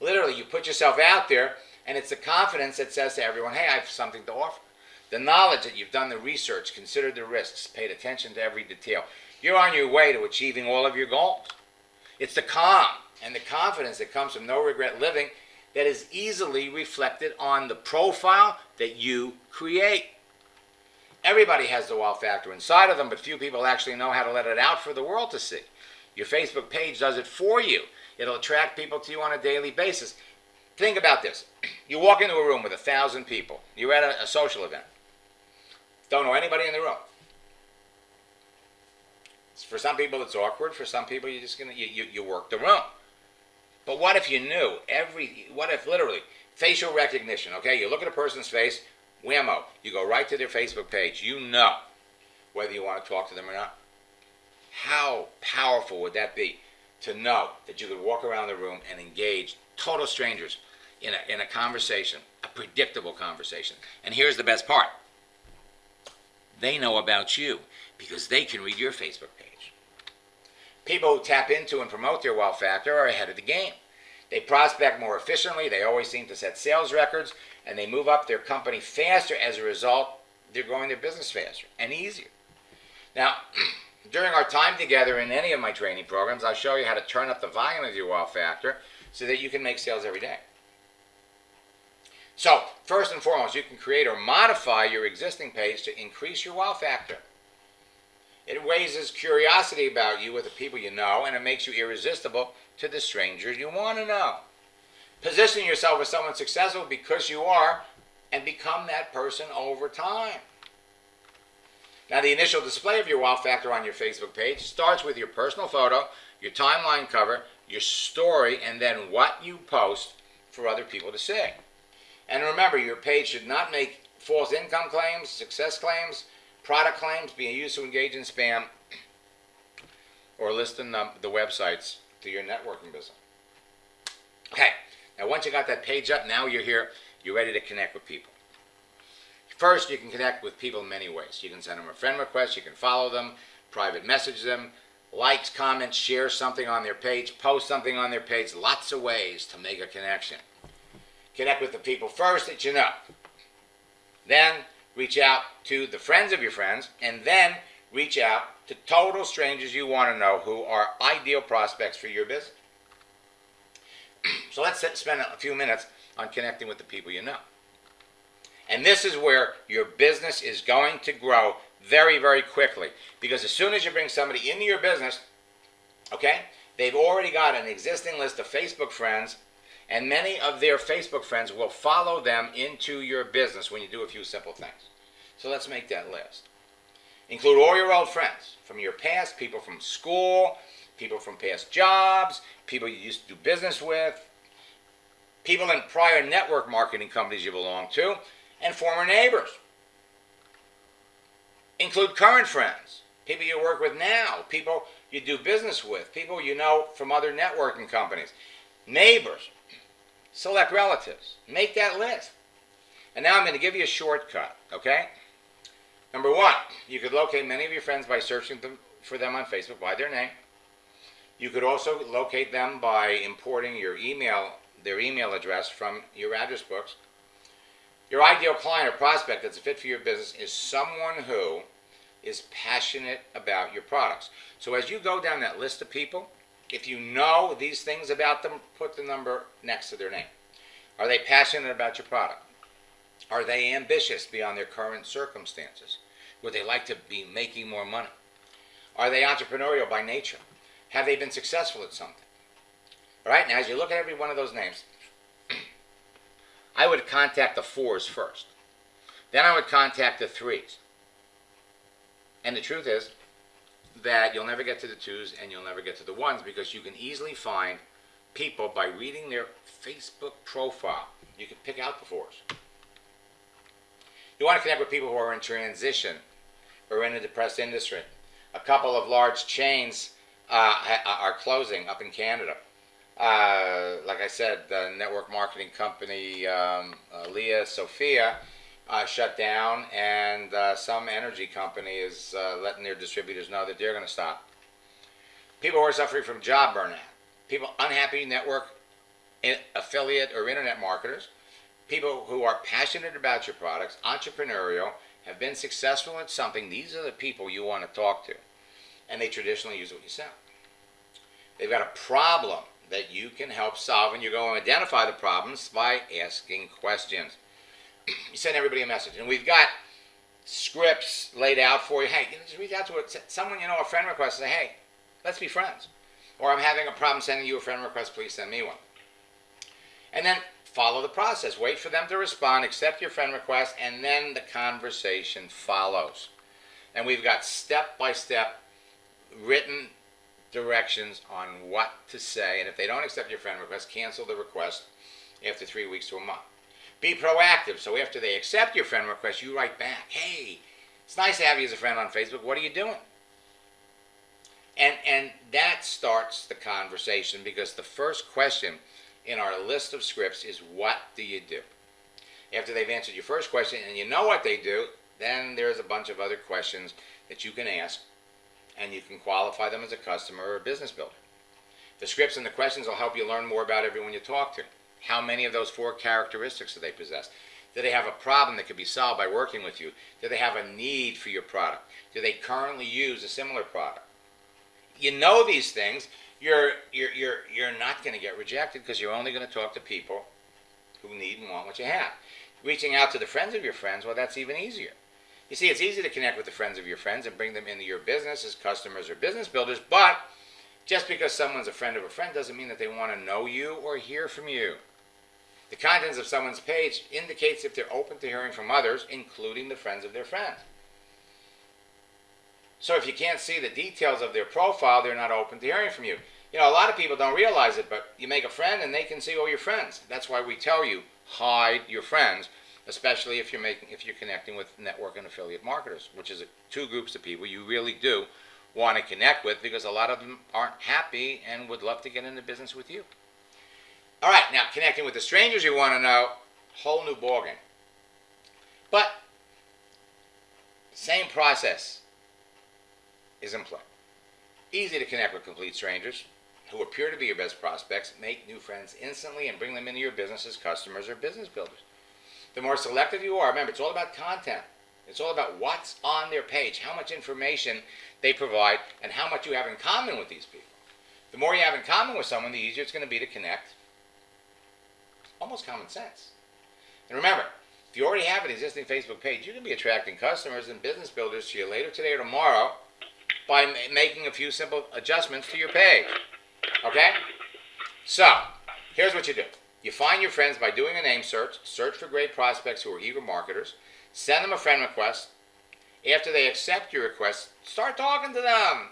Literally, you put yourself out there, and it's the confidence that says to everyone, hey, I have something to offer. The knowledge that you've done the research, considered the risks, paid attention to every detail. You're on your way to achieving all of your goals. It's the calm and the confidence that comes from no regret living that is easily reflected on the profile that you create. Everybody has the wow factor inside of them, but few people actually know how to let it out for the world to see. Your Facebook page does it for you. It'll attract people to you on a daily basis. Think about this. You walk into a room with 1,000 people. You're at a social event. Don't know anybody in the room. For some people it's awkward. For some people you're just you work the room. But what if you knew what if literally facial recognition, okay? You look at a person's face, whammo, you go right to their Facebook page. You know whether you want to talk to them or not. How powerful would that be to know that you could walk around the room and engage total strangers in a conversation, a predictable conversation. And here's the best part. They know about you because they can read your Facebook page. People who tap into and promote their wow factor are ahead of the game. They prospect more efficiently, they always seem to set sales records, and they move up their company faster. As a result, they're growing their business faster and easier. Now, during our time together in any of my training programs, I'll show you how to turn up the volume of your wow factor so that you can make sales every day. So, first and foremost, you can create or modify your existing page to increase your wow factor. It raises curiosity about you with the people you know, and it makes you irresistible to the strangers you want to know. Position yourself as someone successful because you are, and become that person over time. Now, the initial display of your wow factor on your Facebook page starts with your personal photo, your timeline cover, your story, and then what you post for other people to see. And remember, your page should not make false income claims, success claims, product claims, being used to engage in spam, or listing the websites to your networking business. Okay, now once you got that page up, now you're here, you're ready to connect with people. First, you can connect with people in many ways. You can send them a friend request, you can follow them, private message them, likes, comments, share something on their page, post something on their page, lots of ways to make a connection. Connect with the people first that you know. Then reach out to the friends of your friends, and then reach out to total strangers you want to know who are ideal prospects for your business. So let's spend a few minutes on connecting with the people you know. And this is where your business is going to grow very, very quickly. Because as soon as you bring somebody into your business, okay, they've already got an existing list of Facebook friends, and many of their Facebook friends will follow them into your business when you do a few simple things. So let's make that list. Include all your old friends from your past, people from school, people from past jobs, people you used to do business with, people in prior network marketing companies you belong to, and former neighbors. Include current friends, people you work with now, people you do business with, people you know from other networking companies, neighbors, select relatives. Make that list. And now I'm going to give you a shortcut, okay? Number one, you could locate many of your friends by searching for them on Facebook by their name. You could also locate them by importing their email address from your address books. Your ideal client or prospect that's a fit for your business is someone who is passionate about your products. So as you go down that list of people, If you know these things about them, put the number next to their name. Are they passionate about your product? Are they ambitious beyond their current circumstances? Would they like to be making more money? Are they entrepreneurial by nature? Have they been successful at something? All right, now as you look at every one of those names, I would contact the 4s first. Then I would contact the 3s. And the truth is that you'll never get to the 2s and you'll never get to the 1s because you can easily find people by reading their Facebook profile. You can pick out the 4s. You want to connect with people who are in transition or in a depressed industry. A couple of large chains are closing up in Canada. Like I said, the network marketing company Leah Sophia shut down, and some energy company is letting their distributors know that they're going to stop. People who are suffering from job burnout, people unhappy network affiliate or internet marketers, people who are passionate about your products, entrepreneurial, have been successful at something. These are the people you want to talk to, and they traditionally use what you sell. They've got a problem that you can help solve, and you go and identify the problems by asking questions. You send everybody a message, and we've got scripts laid out for you. Hey, just reach out to someone you know, a friend request, say, hey, let's be friends. Or I'm having a problem sending you a friend request, please send me one. And then follow the process. Wait for them to respond, accept your friend request, and then the conversation follows. And we've got step-by-step written directions on what to say. And if they don't accept your friend request, cancel the request after 3 weeks to a month. Be proactive. So after they accept your friend request, you write back, hey, it's nice to have you as a friend on Facebook. What are you doing? And that starts the conversation, because the first question in our list of scripts is, what do you do? After they've answered your first question and you know what they do, then there's a bunch of other questions that you can ask, and you can qualify them as a customer or a business builder. The scripts and the questions will help you learn more about everyone you talk to. How many of those 4 characteristics do they possess? Do they have a problem that could be solved by working with you? Do they have a need for your product? Do they currently use a similar product? You know these things, you're not going to get rejected, because you're only going to talk to people who need and want what you have. Reaching out to the friends of your friends, well, that's even easier. You see, it's easy to connect with the friends of your friends and bring them into your business as customers or business builders, but just because someone's a friend of a friend doesn't mean that they want to know you or hear from you. The contents of someone's page indicates if they're open to hearing from others, including the friends of their friends. So if you can't see the details of their profile, they're not open to hearing from you. You know, a lot of people don't realize it, but you make a friend and they can see all your friends. That's why we tell you, hide your friends, especially if you're connecting with network and affiliate marketers, which is 2 groups of people you really do want to connect with, because a lot of them aren't happy and would love to get into business with you. All right, now connecting with the strangers you want to know, whole new ballgame. But same process is in play. Easy to connect with complete strangers who appear to be your best prospects. Make new friends instantly and bring them into your business as customers or business builders. The more selective you are, remember, it's all about content. It's all about what's on their page, how much information they provide, and how much you have in common with these people. The more you have in common with someone, the easier it's going to be to connect. Almost common sense. And remember, if you already have an existing Facebook page, you can be attracting customers and business builders to you later today or tomorrow by making a few simple adjustments to your page. Okay? So, here's what you do. You find your friends by doing a name search. Search for great prospects who are eager marketers. Send them a friend request. After they accept your request, start talking to them.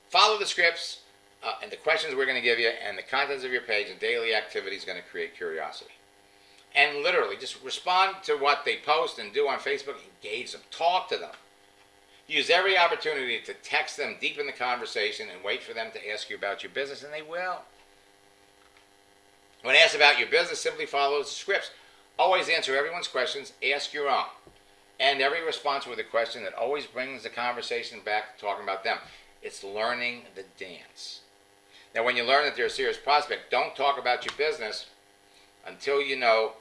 Follow the scripts and the questions we're going to give you, and the contents of your page and daily activity is going to create curiosity. And literally, just respond to what they post and do on Facebook. Engage them. Talk to them. Use every opportunity to text them, deepen the conversation, and wait for them to ask you about your business, and they will. When asked about your business, simply follow the scripts. Always answer everyone's questions. Ask your own. And every response with a question that always brings the conversation back to talking about them. It's learning the dance. Now, when you learn that they're a serious prospect, don't talk about your business until you know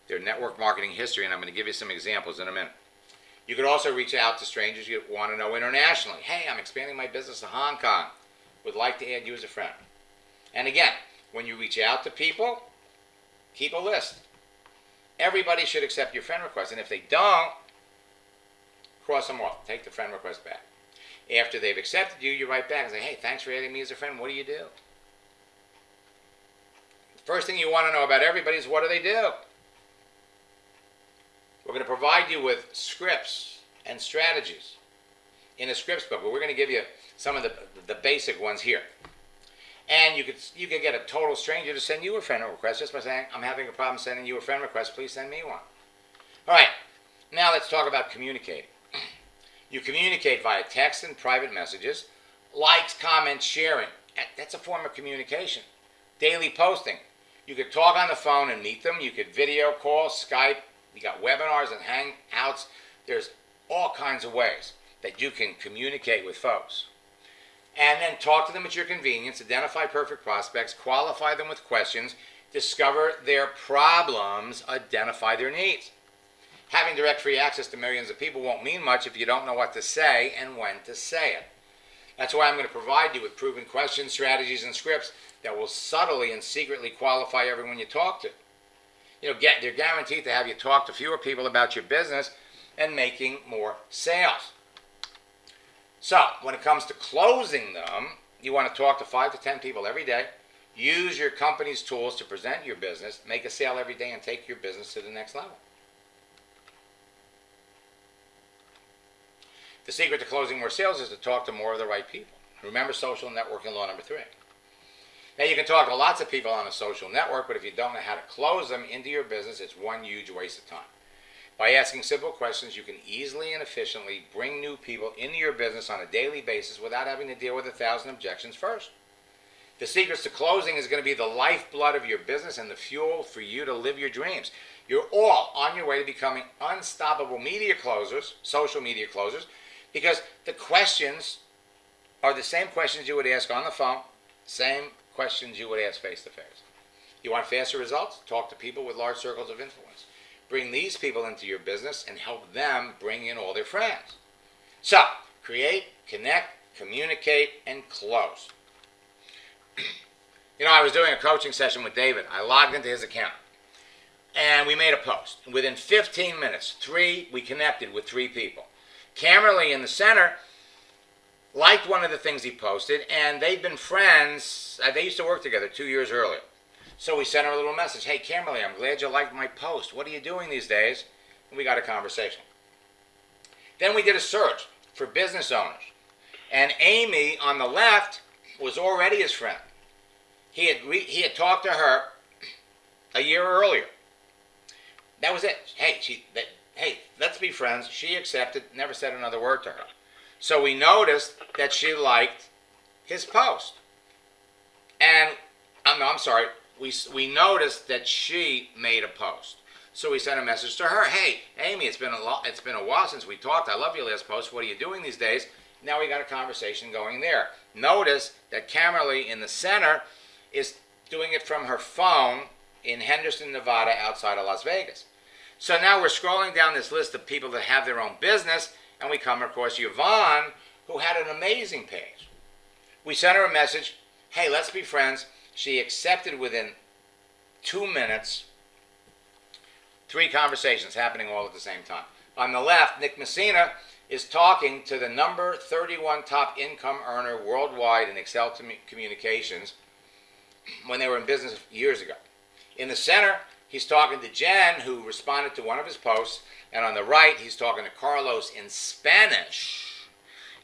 their network marketing history, and I'm going to give you some examples in a minute. You could also reach out to strangers you want to know internationally. Hey, I'm expanding my business to Hong Kong. would like to add you as a friend. And again, when you reach out to people, keep a list. Everybody should accept your friend request, and if they don't, cross them off. Take the friend request back. After they've accepted you, you write back and say, hey, thanks for adding me as a friend. What do you do? The first thing you want to know about everybody is what do they do? We're going to provide you with scripts and strategies in a scripts book, but we're going to give you some of the basic ones here. And you could get a total stranger to send you a friend request just by saying, I'm having a problem sending you a friend request, please send me one. All right, now let's talk about communicating. You communicate via text and private messages, likes, comments, sharing. That's a form of communication. Daily posting. You could talk on the phone and meet them. You could video call, Skype. You got webinars and hangouts. There's all kinds of ways that you can communicate with folks. And then talk to them at your convenience, identify perfect prospects, qualify them with questions, discover their problems, identify their needs. Having direct free access to millions of people won't mean much if you don't know what to say and when to say it. That's why I'm going to provide you with proven questions, strategies, and scripts that will subtly and secretly qualify everyone you talk to. They're guaranteed to have you talk to fewer people about your business and making more sales. So, when it comes to closing them, you want to talk to 5 to 10 people every day. Use your company's tools to present your business, make a sale every day, and take your business to the next level. The secret to closing more sales is to talk to more of the right people. Remember social networking law number 3. Now, you can talk to lots of people on a social network, but if you don't know how to close them into your business, it's one huge waste of time. By asking simple questions, you can easily and efficiently bring new people into your business on a daily basis without having to deal with 1,000 objections first. The secrets to closing is going to be the lifeblood of your business and the fuel for you to live your dreams. You're all on your way to becoming unstoppable media closers, social media closers, because the questions are the same questions you would ask on the phone, same questions you would ask face-to-face. You want faster results? Talk to people with large circles of influence. Bring these people into your business and help them bring in all their friends. So, create, connect, communicate, and close. I was doing a coaching session with David. I logged into his account. And we made a post. Within 15 minutes, we connected with 3 people. Camerly in the center liked one of the things he posted, and they've been friends. They used to work together 2 years earlier. So we sent her a little message. Hey, Kimberly, I'm glad you liked my post. What are you doing these days? And we got a conversation. Then we did a search for business owners. And Amy on the left was already his friend. He had talked to her a year earlier. That was it. Hey, let's be friends. She accepted, never said another word to her. So we noticed that she liked his post. And, I'm sorry, we noticed that she made a post. So we sent a message to her. Hey, Amy, it's been a while since we talked. I love your last post. What are you doing these days? Now we got a conversation going there. Notice that Camerly in the center is doing it from her phone in Henderson, Nevada, outside of Las Vegas. So now we're scrolling down this list of people that have their own business, and we come across Yvonne, who had an amazing page. We sent her a message. Hey, let's be friends. She accepted within 2 minutes. 3 conversations happening all at the same time. On the left, Nick Messina is talking to the number 31 top income earner worldwide in Excel Communications when they were in business years ago. In the center, he's talking to Jen, who responded to one of his posts. And on the right, he's talking to Carlos in Spanish.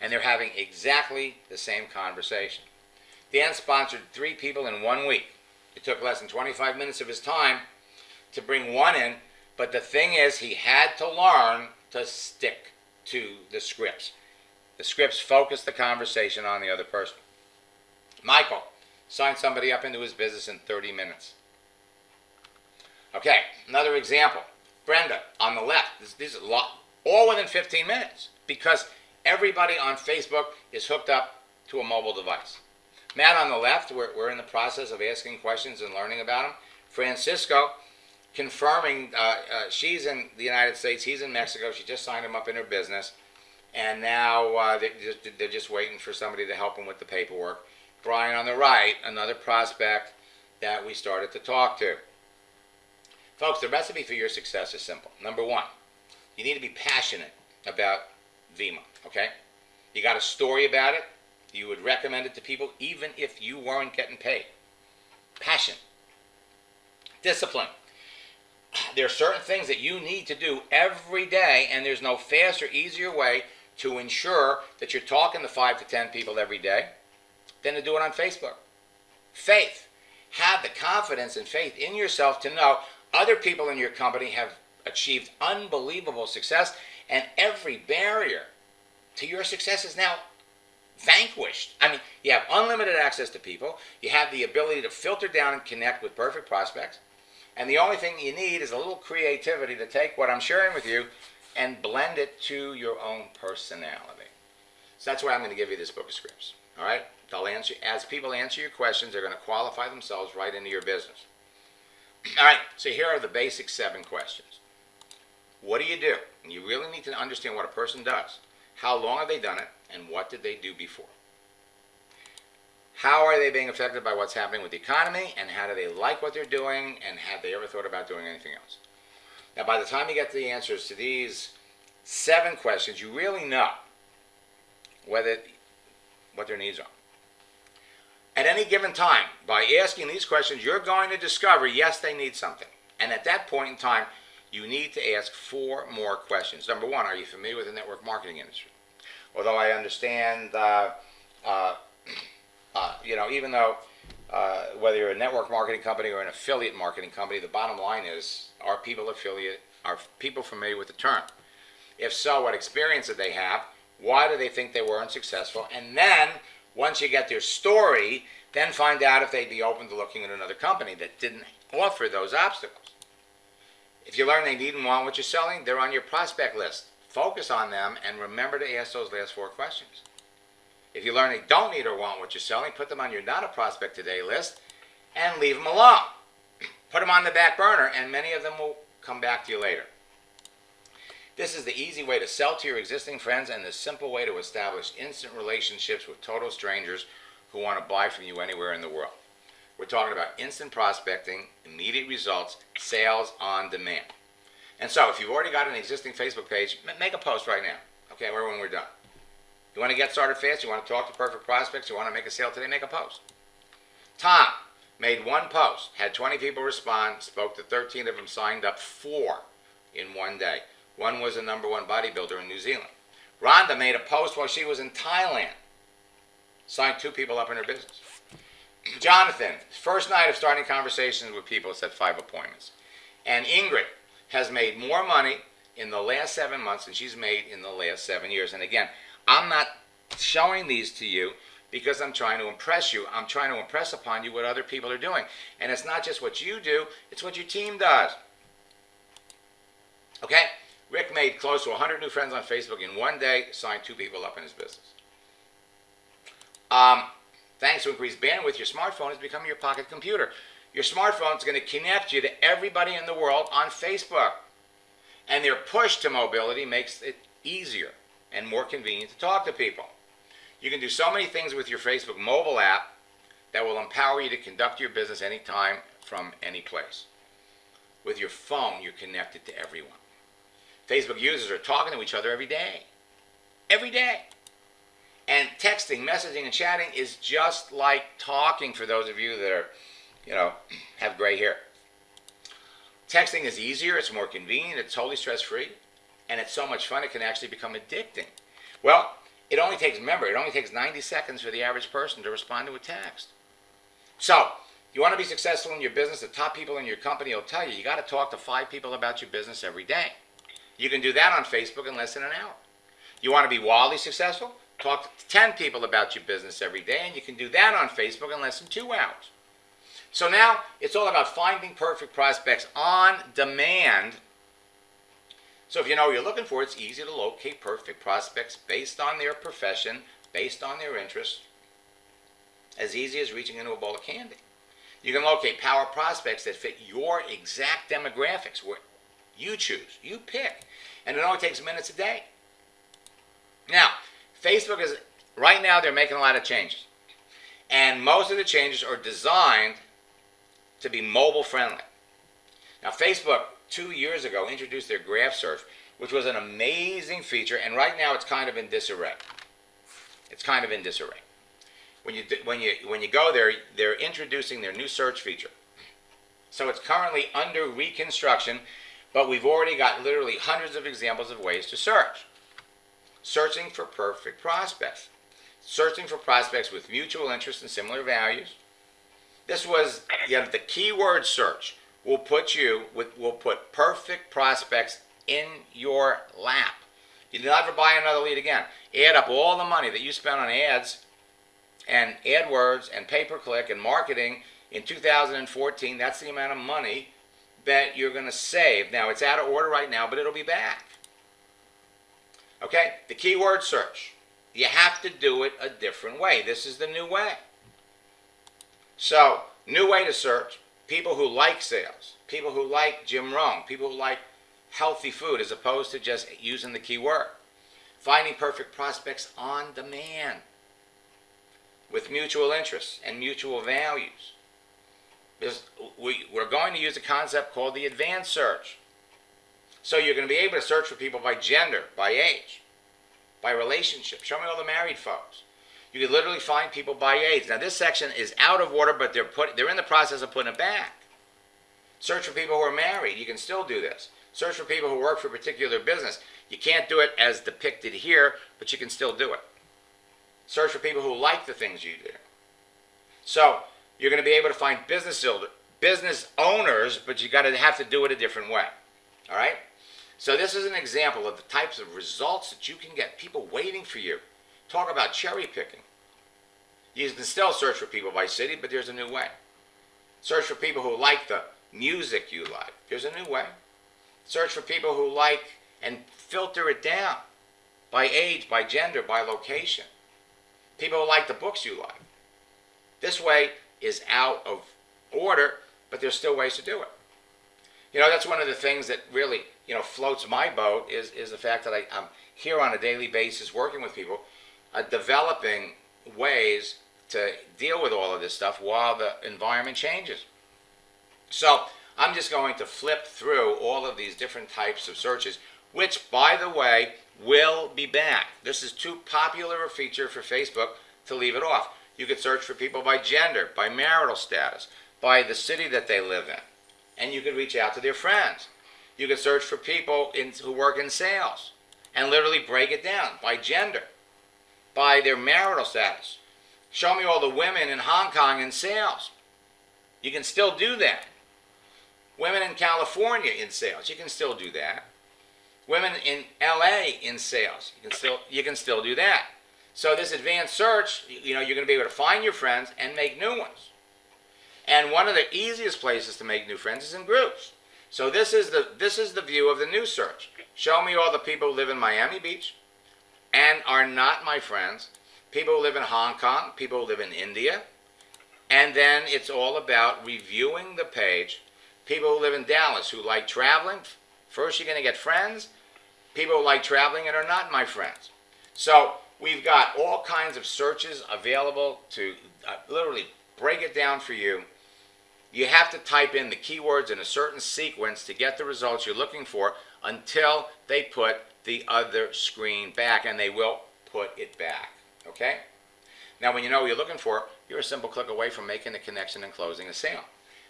And they're having exactly the same conversation. Dan sponsored 3 people in 1 week. It took less than 25 minutes of his time to bring one in, but the thing is, he had to learn to stick to the scripts. The scripts focus the conversation on the other person. Michael signed somebody up into his business in 30 minutes. Okay, another example. Brenda on the left. This is a lot, all within 15 minutes, because everybody on Facebook is hooked up to a mobile device. Matt on the left, we're in the process of asking questions and learning about him. Francisco, confirming she's in the United States, he's in Mexico. She just signed him up in her business, and now they're just waiting for somebody to help him with the paperwork. Brian on the right, another prospect that we started to talk to. Folks, the recipe for your success is simple. Number one, you need to be passionate about Vemma, okay? You got a story about it. You would recommend it to people even if you weren't getting paid. Passion. Discipline. There are certain things that you need to do every day, and there's no faster, easier way to ensure that you're talking to 5 to 10 people every day than to do it on Facebook. Faith. Have the confidence and faith in yourself to know other people in your company have achieved unbelievable success, and every barrier to your success is now vanquished. I mean, you have unlimited access to people. You have the ability to filter down and connect with perfect prospects. And the only thing you need is a little creativity to take what I'm sharing with you and blend it to your own personality. So that's why I'm going to give you this book of scripts. All right? They'll answer, as people answer your questions, they're going to qualify themselves right into your business. All right, so here are the basic 7 questions. What do you do? And you really need to understand what a person does. How long have they done it, and what did they do before? How are they being affected by what's happening with the economy, and how do they like what they're doing, and have they ever thought about doing anything else? Now, by the time you get to the answers to these 7 questions, you really know what their needs are. At any given time, by asking these questions, you're going to discover, yes, they need something. And at that point in time, you need to ask 4 more questions. Number 1, are you familiar with the network marketing industry? Although I understand, even though whether you're a network marketing company or an affiliate marketing company, the bottom line is, are people familiar with the term? If so, what experience did they have? Why do they think they weren't successful? And then, once you get their story, then find out if they'd be open to looking at another company that didn't offer those obstacles. If you learn they need and want what you're selling, they're on your prospect list. Focus on them and remember to ask those last 4 questions. If you learn they don't need or want what you're selling, put them on your not a prospect today list and leave them alone. Put them on the back burner, and many of them will come back to you later. This is the easy way to sell to your existing friends and the simple way to establish instant relationships with total strangers who want to buy from you anywhere in the world. We're talking about instant prospecting, immediate results, sales on demand. And so if you've already got an existing Facebook page, make a post right now, okay, when we're done. You want to get started fast, you want to talk to perfect prospects, you want to make a sale today, make a post. Tom made 1 post, had 20 people respond, spoke to 13 of them, signed up 4 in 1 day. 1 was a number 1 bodybuilder in New Zealand. Rhonda made a post while she was in Thailand. Signed 2 people up in her business. Jonathan, first night of starting conversations with people, set 5 appointments. And Ingrid has made more money in the last 7 months than she's made in the last 7 years. And again, I'm not showing these to you because I'm trying to impress you. I'm trying to impress upon you what other people are doing. And it's not just what you do, it's what your team does. Okay? Rick made close to 100 new friends on Facebook in 1 day, signed 2 people up in his business. Thanks to increased bandwidth, your smartphone has become your pocket computer. Your smartphone is going to connect you to everybody in the world on Facebook. And their push to mobility makes it easier and more convenient to talk to people. You can do so many things with your Facebook mobile app that will empower you to conduct your business anytime from any place. With your phone, you're connected to everyone. Facebook users are talking to each other every day. Every day. And texting, messaging, and chatting is just like talking for those of you that are, have gray hair. Texting is easier, it's more convenient, it's totally stress-free, and it's so much fun it can actually become addicting. Well, it only takes 90 seconds for the average person to respond to a text. So, you want to be successful in your business, the top people in your company will tell you, you got to talk to 5 people about your business every day. You can do that on Facebook in less than an hour. You want to be wildly successful? Talk to 10 people about your business every day, and you can do that on Facebook in less than 2 hours. So now, it's all about finding perfect prospects on demand. So if you know what you're looking for, it's easy to locate perfect prospects based on their profession, based on their interests. As easy as reaching into a bowl of candy. You can locate power prospects that fit your exact demographics, where you choose, you pick. And it only takes minutes a day. Now, Facebook is, right now they're making a lot of changes. And most of the changes are designed to be mobile friendly. Now, Facebook 2 years ago introduced their graph search, which was an amazing feature, and right now it's kind of in disarray. It's kind of in disarray. When you go there, they're introducing their new search feature. So it's currently under reconstruction, but we've already got literally hundreds of examples of ways to search. Searching for perfect prospects. Searching for prospects with mutual interests and similar values. This was, the keyword search will put perfect prospects in your lap. You'll never buy another lead again. Add up all the money that you spent on ads and AdWords and pay-per-click and marketing in 2014. That's the amount of money that you're going to save. Now, it's out of order right now, but it'll be back. Okay? The keyword search. You have to do it a different way. This is the new way. So, new way to search. People who like sales. People who like Jim Rome. People who like healthy food as opposed to just using the keyword. Finding perfect prospects on demand with mutual interests and mutual values. We're going to use a concept called the advanced search. So you're going to be able to search for people by gender, by age, by relationship. Show me all the married folks. You can literally find people by age. Now this section is out of order, but they're in the process of putting it back. Search for people who are married. You can still do this. Search for people who work for a particular business. You can't do it as depicted here, but you can still do it. Search for people who like the things you do. So you're going to be able to find business owners, but you have to do it a different way. All right? So this is an example of the types of results that you can get. People waiting for you. Talk about cherry picking. You can still search for people by city, but there's a new way. Search for people who like the music you like. There's a new way. Search for people who like and filter it down by age, by gender, by location. People who like the books you like. This way is out of order, but there's still ways to do it. That's one of the things that really, floats my boat is the fact that I'm here on a daily basis working with people, developing ways to deal with all of this stuff while the environment changes. So I'm just going to flip through all of these different types of searches, which, by the way, will be back. This is too popular a feature for Facebook to leave it off. You could search for people by gender, by marital status, by the city that they live in, and you could reach out to their friends. You could search for people who work in sales and literally break it down by gender, by their marital status. Show me all the women in Hong Kong in sales. You can still do that. Women in California in sales, you can still do that. Women in LA in sales, you can still do that. So this advanced search, you're going to be able to find your friends and make new ones. And one of the easiest places to make new friends is in groups. So this is the view of the new search. Show me all the people who live in Miami Beach and are not my friends. People who live in Hong Kong, people who live in India. And then it's all about reviewing the page. People who live in Dallas who like traveling. First you're going to get friends. People who like traveling and are not my friends. So we've got all kinds of searches available to literally break it down for you. You have to type in the keywords in a certain sequence to get the results you're looking for until they put the other screen back, and they will put it back. Okay? Now, when you know what you're looking for, you're a simple click away from making a connection and closing a sale.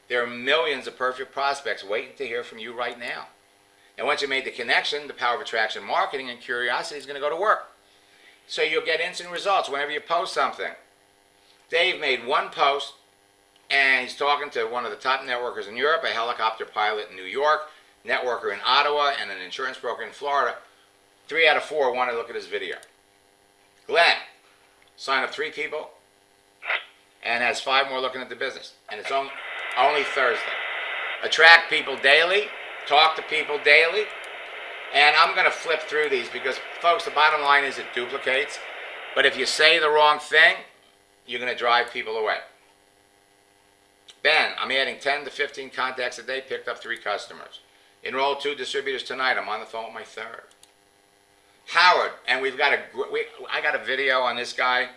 There are millions of perfect prospects waiting to hear from you right now. And once you made the connection, the power of attraction marketing and curiosity is going to go to work. So you'll get instant results whenever you post something. Dave made one post, and he's talking to one of the top networkers in Europe, a helicopter pilot in New York, networker in Ottawa, and an insurance broker in Florida. 3 out of 4 want to look at his video. Glenn, sign up 3 people, and has 5 more looking at the business. And it's only Thursday. Attract people daily, talk to people daily, and I'm going to flip through these because, folks, the bottom line is it duplicates. But if you say the wrong thing, you're going to drive people away. Ben, I'm adding 10 to 15 contacts a day, picked up 3 customers. Enroll 2 distributors tonight. I'm on the phone with my 3rd. Howard, and I got a video on this guy.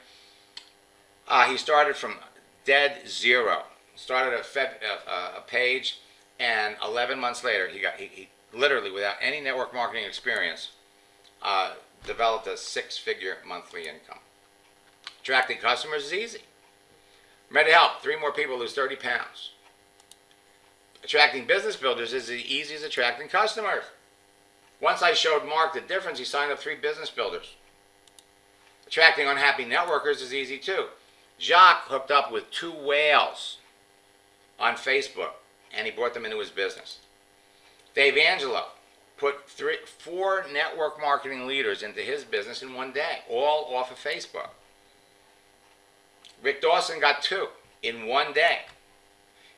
He started from dead zero. Started a page, and 11 months later, he literally, without any network marketing experience, developed a six-figure monthly income. Attracting customers is easy. I'm ready to help 3 more people lose 30 pounds. Attracting business builders is as easy as attracting customers. Once I showed Mark the difference, he signed up 3 business builders. Attracting unhappy networkers is easy too. Jacques hooked up with 2 whales on Facebook, and he brought them into his business. Dave Angelo put 4 network marketing leaders into his business in one day, all off of Facebook. Rick Dawson got 2 in one day.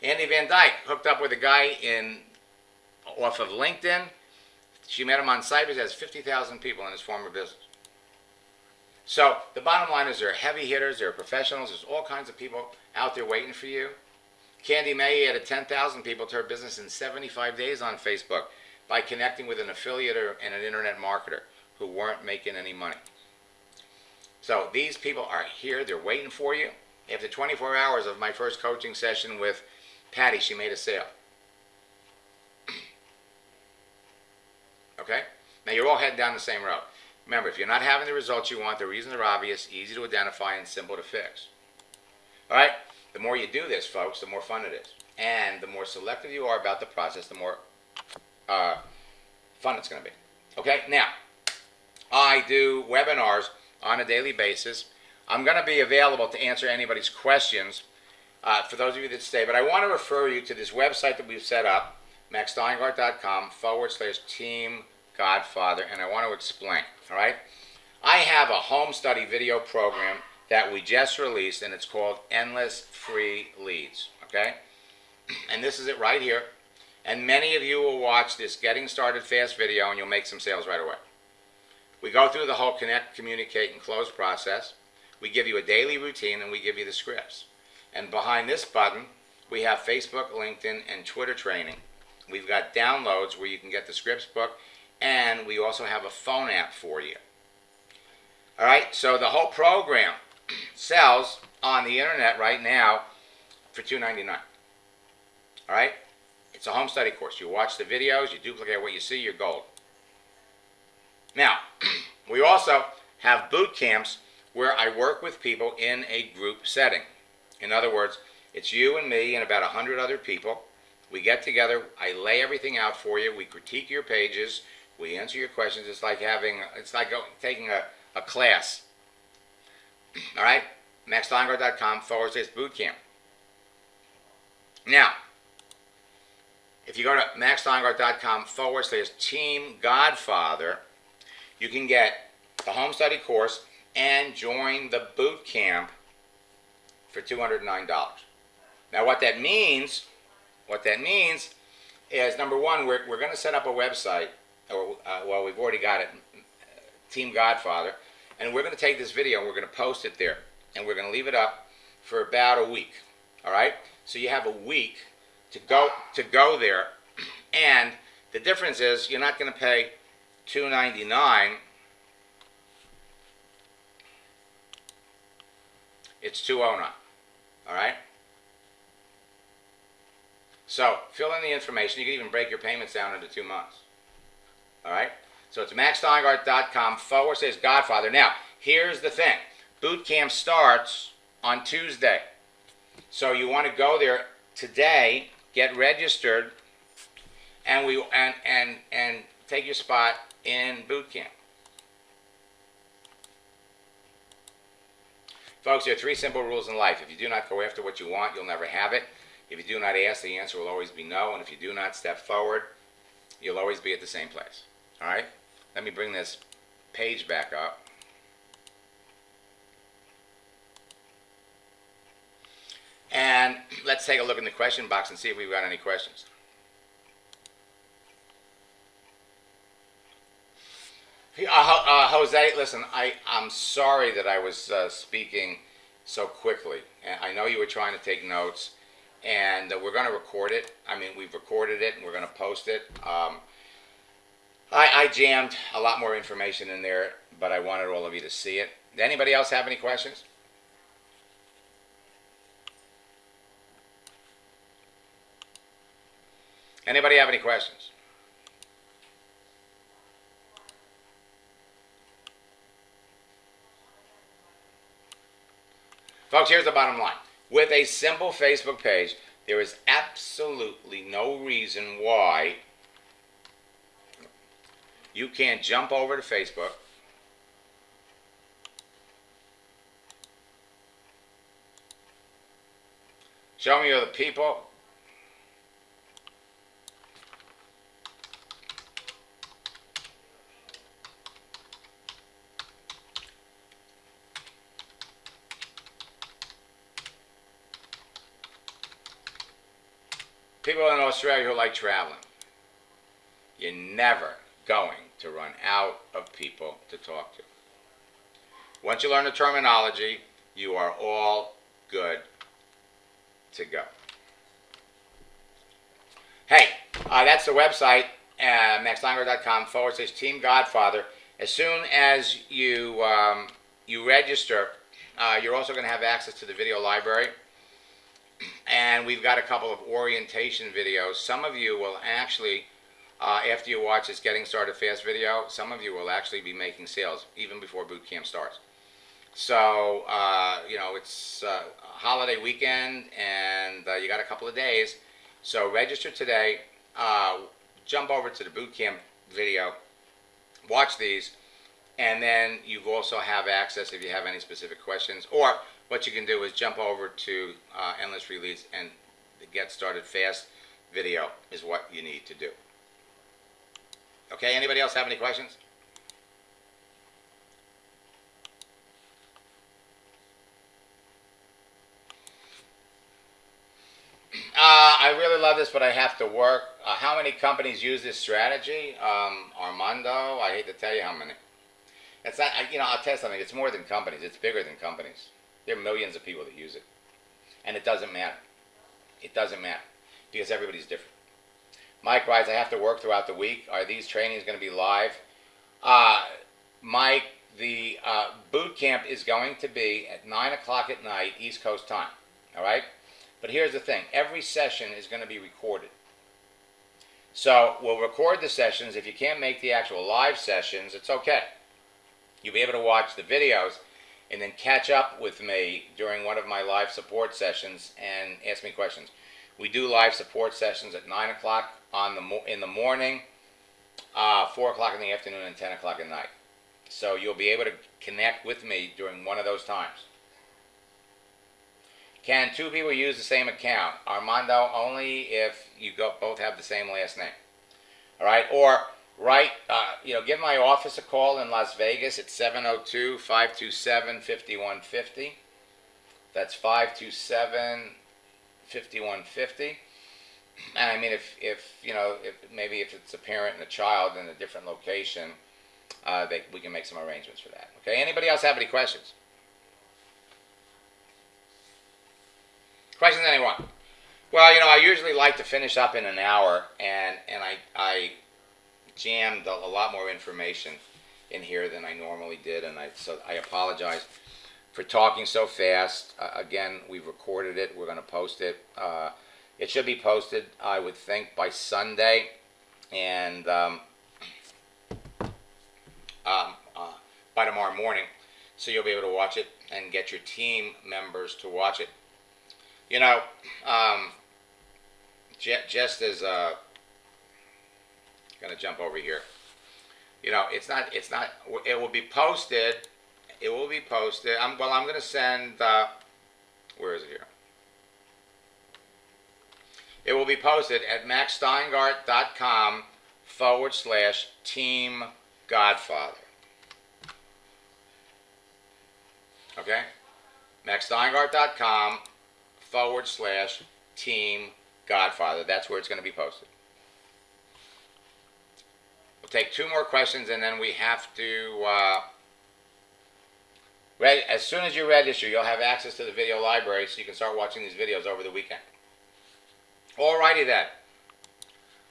Andy Van Dyke hooked up with a guy off of LinkedIn. She met him on Cyber. He has 50,000 people in his former business. So the bottom line is there are heavy hitters, there are professionals, there's all kinds of people out there waiting for you. Candy May added 10,000 people to her business in 75 days on Facebook by connecting with an affiliate and an internet marketer who weren't making any money. So these people are here, they're waiting for you. After 24 hours of my first coaching session with Patty, she made a sale. Okay? Now you're all heading down the same road. Remember, if you're not having the results you want, the reasons are obvious, easy to identify, and simple to fix. All right? The more you do this, folks, the more fun it is. And the more selective you are about the process, the more fun it's going to be. Okay? Now, I do webinars on a daily basis. I'm going to be available to answer anybody's questions for those of you that stay. But I want to refer you to this website that we've set up, maxsteingart.com/Team Godfather, and I want to explain. All right? I have a home study video program that we just released, and it's called Endless Free Leads. Okay? And this is it right here. And many of you will watch this Getting Started Fast video, and you'll make some sales right away. We go through the whole connect, communicate, and close process. We give you a daily routine, and we give you the scripts. And behind this button, we have Facebook, LinkedIn, and Twitter training. We've got downloads where you can get the scripts book, and we also have a phone app for you. All right, so the whole program sells on the internet right now for $2.99. All right, it's a home study course. You watch the videos, you duplicate what you see, you're gold. Now, we also have boot camps where I work with people in a group setting. In other words, it's you and me and about 100 other people. We get together, I lay everything out for you, we critique your pages, we answer your questions. It's like taking a class. All right? maxsteingart.com/bootcamp. Now, if you go to maxsteingart.com/Team Godfather, you can get the home study course and join the boot camp for $209. Now, what that means is, number one, we're going to set up a website, or well, we've already got it, Team Godfather, and we're going to take this video and we're going to post it there, and we're going to leave it up for about a week. All right? So you have a week to go there, and the difference is you're not going to pay $299. It's $209. All right? So fill in the information. You can even break your payments down into 2 months. All right? So it's maxsteingart.com/Godfather. Now, here's the thing. Boot camp starts on Tuesday. So you want to go there today, get registered, and take your spot in boot camp. Folks, there are 3 simple rules in life. If you do not go after what you want, you'll never have it. If you do not ask, the answer will always be no. And if you do not step forward, you'll always be at the same place. All right? Let me bring this page back up. And let's take a look in the question box and see if we've got any questions. Jose, listen, I'm sorry that I was speaking so quickly. And I know you were trying to take notes, and we're going to record it. I mean, we've recorded it, and we're going to post it. I jammed a lot more information in there, but I wanted all of you to see it. Did anybody else have any questions? Anybody have any questions? Folks, here's the bottom line. With a simple Facebook page, there is absolutely no reason why you can't jump over to Facebook, show me other people, people in Australia who like traveling. You're never going to run out of people to talk to. Once you learn the terminology, you are all good to go. Hey, that's the website, maxsteingart.com/Team Godfather. As soon as you register, you're also going to have access to the video library. And we've got a couple of orientation videos. Some of you will actually, after you watch this Getting Started Fast video, some of you will actually be making sales even before boot camp starts. So, it's a holiday weekend and you got a couple of days. So register today, jump over to the boot camp video, watch these, and then you also have access if you have any specific questions. Or what you can do is jump over to Endless Free Leads, and the Get Started Fast video is what you need to do. Okay, anybody else have any questions? I really love this, but I have to work. How many companies use this strategy? Armando, I hate to tell you how many. It's not, I'll tell you something. It's more than companies. It's bigger than companies. There are millions of people that use it. And it doesn't matter. It doesn't matter. Because everybody's different. Mike writes, I have to work throughout the week. Are these trainings going to be live? Mike, the boot camp is going to be at 9 o'clock at night, East Coast time. All right? But here's the thing. Every session is going to be recorded. So we'll record the sessions. If you can't make the actual live sessions, it's okay. You'll be able to watch the videos and then catch up with me during one of my live support sessions and ask me questions. We do live support sessions at 9 o'clock in the morning, 4 o'clock in the afternoon, and 10 o'clock at night. So you'll be able to connect with me during one of those times. Can two people use the same account? Armando, only if you both have the same last name. All right? Or give my office a call in Las Vegas at 702-527-5150. That's 527-5150. And I mean, if maybe if it's a parent and a child in a different location, we can make some arrangements for that. Okay. Anybody else have any questions? Questions, anyone? Well, I usually like to finish up in an hour, and I jammed a lot more information in here than I normally did, and so I apologize for talking so fast. Again, we've recorded it. We're going to post it. It should be posted, I would think, by Sunday, and by tomorrow morning, so you'll be able to watch it and get your team members to watch it. Just as going to jump over here. It's not. It will be posted. It will be posted. I'm going to send. Where is it here? It will be posted at maxsteingart.com/Team Godfather. Okay? maxsteingart.com/Team Godfather. That's where it's going to be posted. We'll take two more questions, and then we have to, as soon as you register, you'll have access to the video library so you can start watching these videos over the weekend. Alrighty then.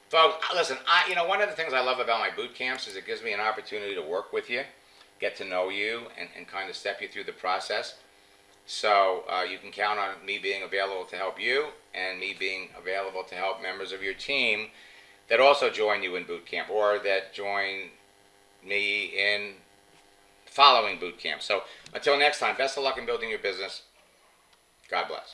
Folks, listen, one of the things I love about my boot camps is it gives me an opportunity to work with you, get to know you, and kind of step you through the process. So you can count on me being available to help you and me being available to help members of your team that also join you in boot camp or that join me in following boot camp. So until next time, best of luck in building your business. God bless.